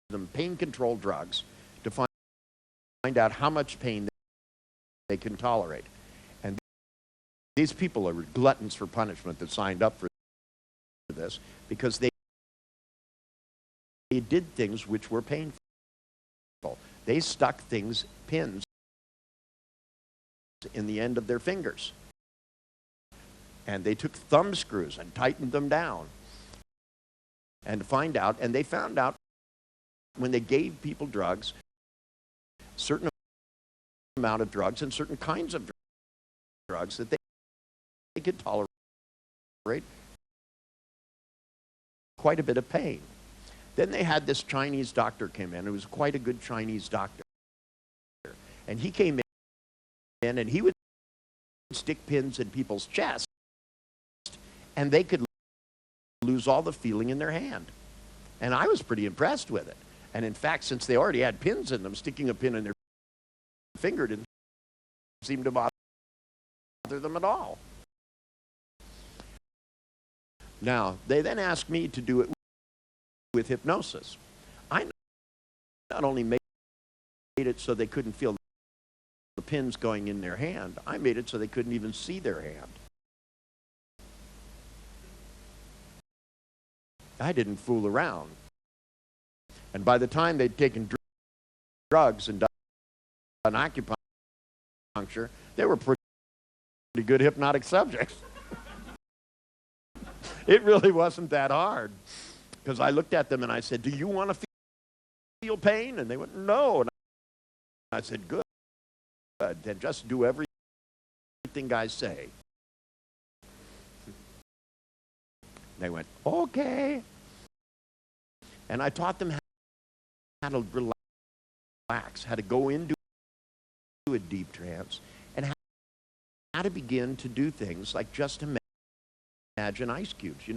them pain control drugs to find out how much pain they can tolerate. And these people are gluttons for punishment that signed up for this, because they did things which were painful. They stuck pins in the end of their fingers. And they took thumb screws and tightened them down. And they found out when they gave people drugs, certain amount of drugs and certain kinds of drugs that they could tolerate quite a bit of pain. Then they had this Chinese doctor come in. It was quite a good Chinese doctor. And he came in and he would stick pins in people's chests and they could lose all the feeling in their hand. And I was pretty impressed with it. And in fact, since they already had pins in them, sticking a pin in their finger didn't seem to bother them at all. Now, they then asked me to do it with hypnosis. I not only made it so they couldn't feel the pins going in their hand, I made it so they couldn't even see their hand. I didn't fool around. And by the time they'd taken drugs and done acupuncture, they were pretty good hypnotic subjects. It really wasn't that hard. Because I looked at them and I said, do you want to feel pain? And they went, no. And I said, good. Then just do everything I say. They went, okay. And I taught them how to relax, how to go into a deep trance, and how to begin to do things like just imagine ice cubes. You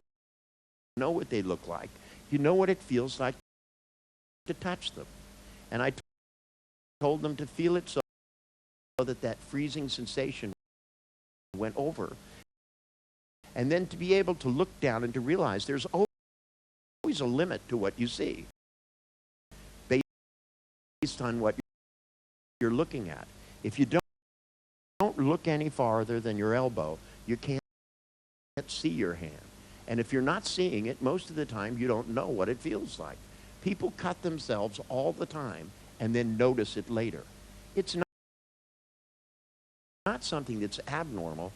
know what they look like. You know what it feels like to touch them. And I told them to feel it so that that freezing sensation went over. And then to be able to look down and to realize there's always a limit to what you see based on what you're looking at. If you don't look any farther than your elbow, you can't see your hand. And if you're not seeing it, most of the time you don't know what it feels like. People cut themselves all the time and then notice it later. It's not something that's abnormal.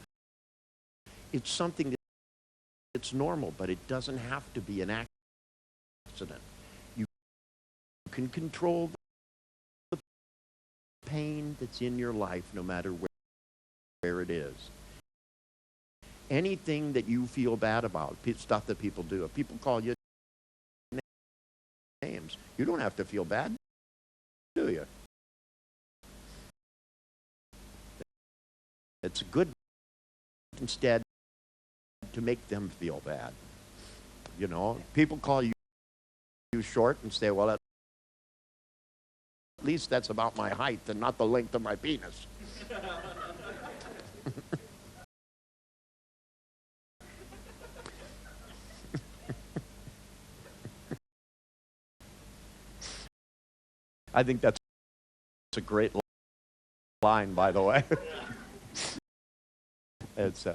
It's something that's normal, but it doesn't have to be an accident. You can control the pain that's in your life no matter where it is. Anything that you feel bad about, stuff that people do. If people call you names, you don't have to feel bad, do you? It's good instead to make them feel bad. You know, people call you short and say, well, at least that's about my height and not the length of my penis. I think that's a great line, by the way. It's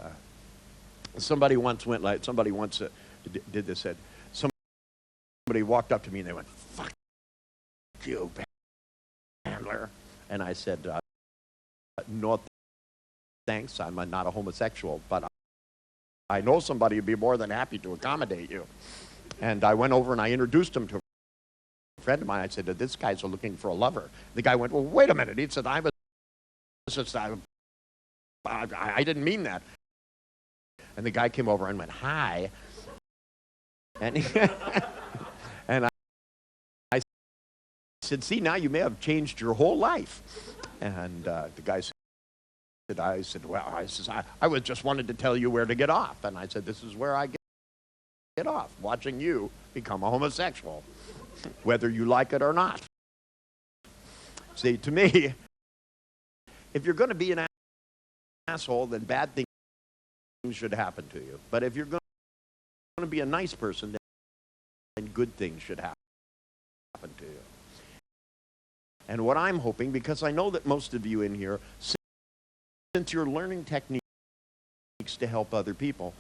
somebody once did this. Said somebody walked up to me and they went, "Fuck you, Bandler," and I said, "No, thanks. I'm not a homosexual, but I know somebody who'd be more than happy to accommodate you." And I went over and I introduced him to a friend of mine. I said, "This guy's looking for a lover." The guy went, "Well, wait a minute." He said, I didn't mean that. And the guy came over and went, "Hi." And, and I said, "See, now you may have changed your whole life." And the guy said, I was just wanted to tell you where to get off. And I said, "This is where I get off, watching you become a homosexual, whether you like it or not." See, to me, if you're going to be an asshole, then bad things should happen to you. But if you're going to be a nice person, then good things should happen to you. And what I'm hoping, because I know that most of you in here, since you're learning techniques to help other people,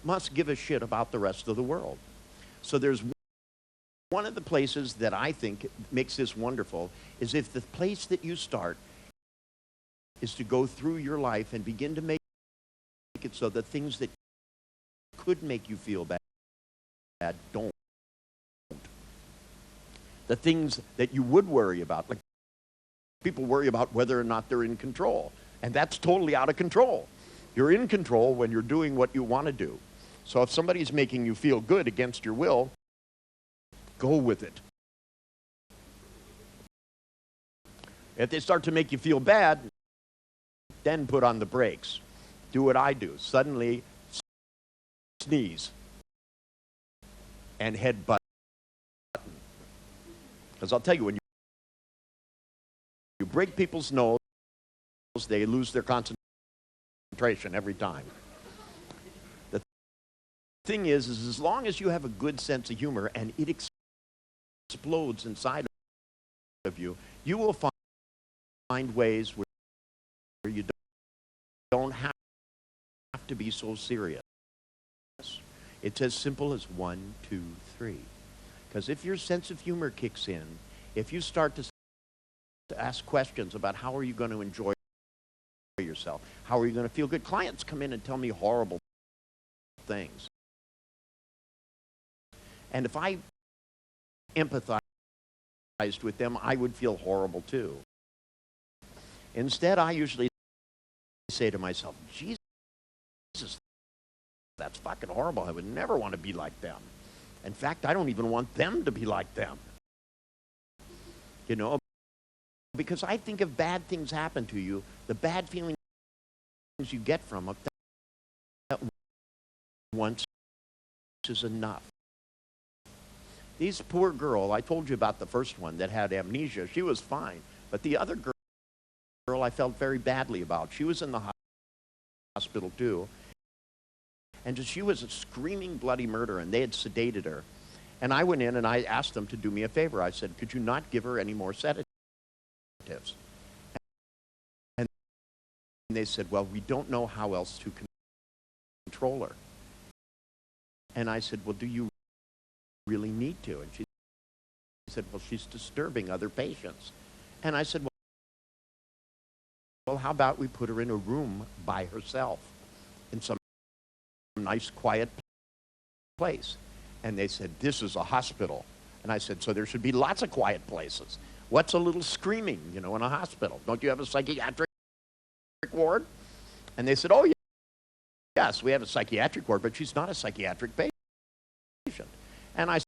must give a shit about the rest of the world. So there's one of the places that I think makes this wonderful is if the place that you start is to go through your life and begin to make it so the things that could make you feel bad don't. The things that you would worry about, like people worry about whether or not they're in control, and that's totally out of control. You're in control when you're doing what you want to do. So if somebody's making you feel good against your will, go with it. If they start to make you feel bad, then put on the brakes. Do what I do. Suddenly sneeze and headbutt. Because I'll tell you, when you break people's nose, they lose their concentration every time. The thing is as long as you have a good sense of humor and it explodes inside of you, you will find ways where you don't have to be so serious. It's as simple as 1, 2, 3. Because if your sense of humor kicks in, if you start to ask questions about how are you going to enjoy yourself, how are you going to feel good, clients come in and tell me horrible things. And if I empathized with them, I would feel horrible too. Instead, I usually say to myself, Jesus, that's fucking horrible. I would never want to be like them. In fact, I don't even want them to be like them. You know, because I think if bad things happen to you, the bad feelings you get from it, that once is enough. This poor girl, I told you about the first one that had amnesia. She was fine. But the other girl I felt very badly about. She was in the hospital too. And she was a screaming bloody murder, and they had sedated her. And I went in and I asked them to do me a favor. I said, could you not give her any more sedatives? And they said, well, we don't know how else to control her. And I said, well, do you really need to? And she said, well, she's disturbing other patients. And I said, well, how about we put her in a room by herself in some nice quiet place? And they said, this is a hospital. And I said, so there should be lots of quiet places. What's a little screaming, in a hospital? Don't you have a psychiatric ward? And they said, oh, yes, we have a psychiatric ward, but she's not a psychiatric patient. And I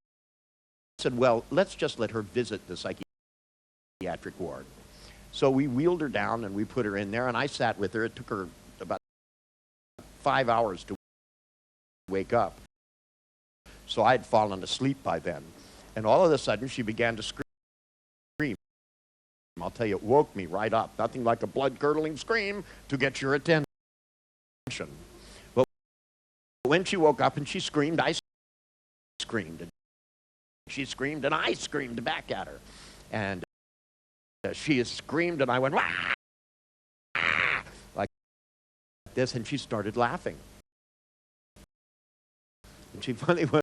said, well, let's just let her visit the psychiatric ward. So we wheeled her down and we put her in there, and I sat with her. It took her about 5 hours to wake up. So I had fallen asleep by then. And all of a sudden, she began to scream. I'll tell you, it woke me right up. Nothing like a blood-curdling scream to get your attention. But when she woke up and she screamed, I screamed. And she screamed, and I screamed back at her. And she screamed, and I went, wah! Like this, and she started laughing. And she finally went,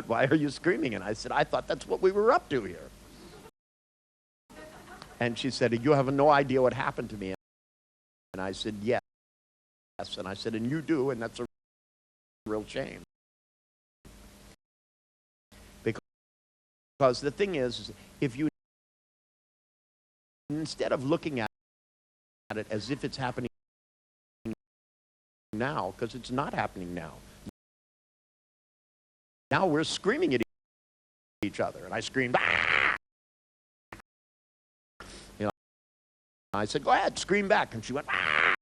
why are you screaming? And I said, I thought that's what we were up to here. And she said, you have no idea what happened to me. And I said, yes. And I said, and you do, and that's a real shame. Because the thing is, if you, instead of looking at it as if it's happening now, because it's not happening now. Now we're screaming at each other, and I screamed, ah! I said, go ahead, scream back. And she went, ah!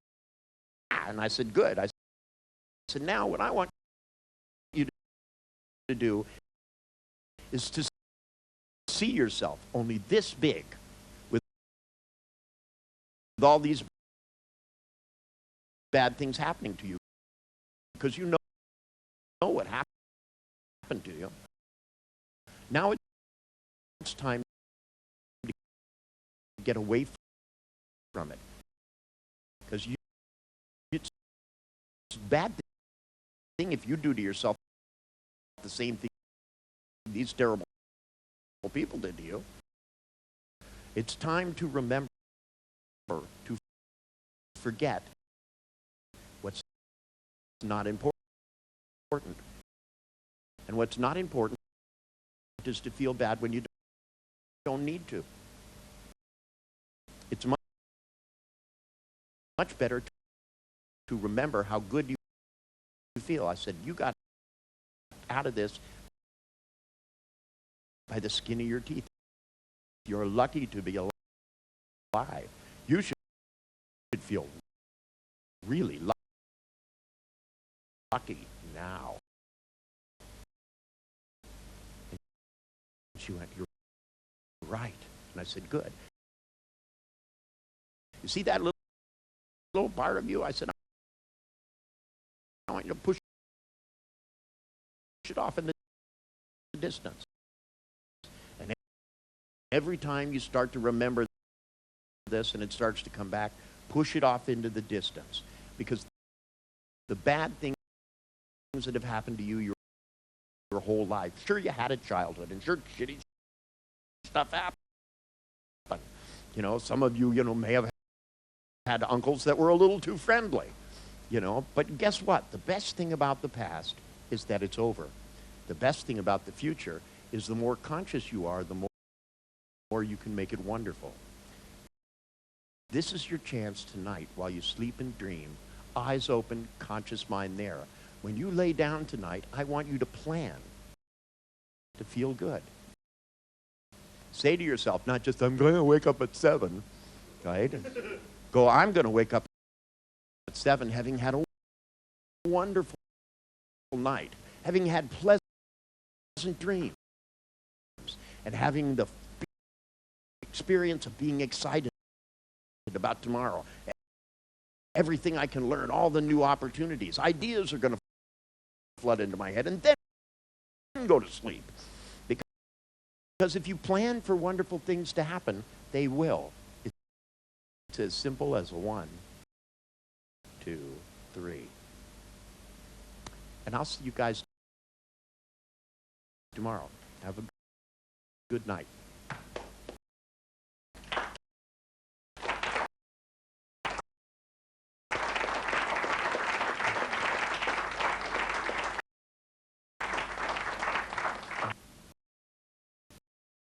And I said, good. I said, now what I want you to do is to see yourself only this big with all these bad things happening to you, because you know what happened to you. Now it's time to get away from it, because it's a bad thing if you do to yourself the same thing these terrible people did to you. It's time to remember, to forget what's not important. And what's not important is to feel bad when you don't need to. It's much better to remember how good you feel. I said, you got out of this by the skin of your teeth. You're lucky to be alive. You should feel really lucky now. And she went, you're right. And I said, good. You see that little part of you? I said, I want you to push it off in the distance. And every time you start to remember this and it starts to come back, push it off into the distance. Because the bad things that have happened to you your whole life, sure, you had a childhood, and sure, shitty stuff happened. You know, some of you, may have had uncles that were a little too friendly, But guess what? The best thing about the past is that it's over. The best thing about the future is the more conscious you are, the more you can make it wonderful. This is your chance tonight while you sleep and dream, eyes open, conscious mind there. When you lay down tonight, I want you to plan to feel good. Say to yourself, not just, I'm going to wake up at 7, right? Go, I'm going to wake up at 7 having had a wonderful night, having had pleasant dreams, and having the experience of being excited about tomorrow. Everything I can learn, all the new opportunities, ideas are going to flood into my head, and then go to sleep. Because if you plan for wonderful things to happen, they will. It's as simple as 1, 2, 3. And I'll see you guys tomorrow. Have a good night.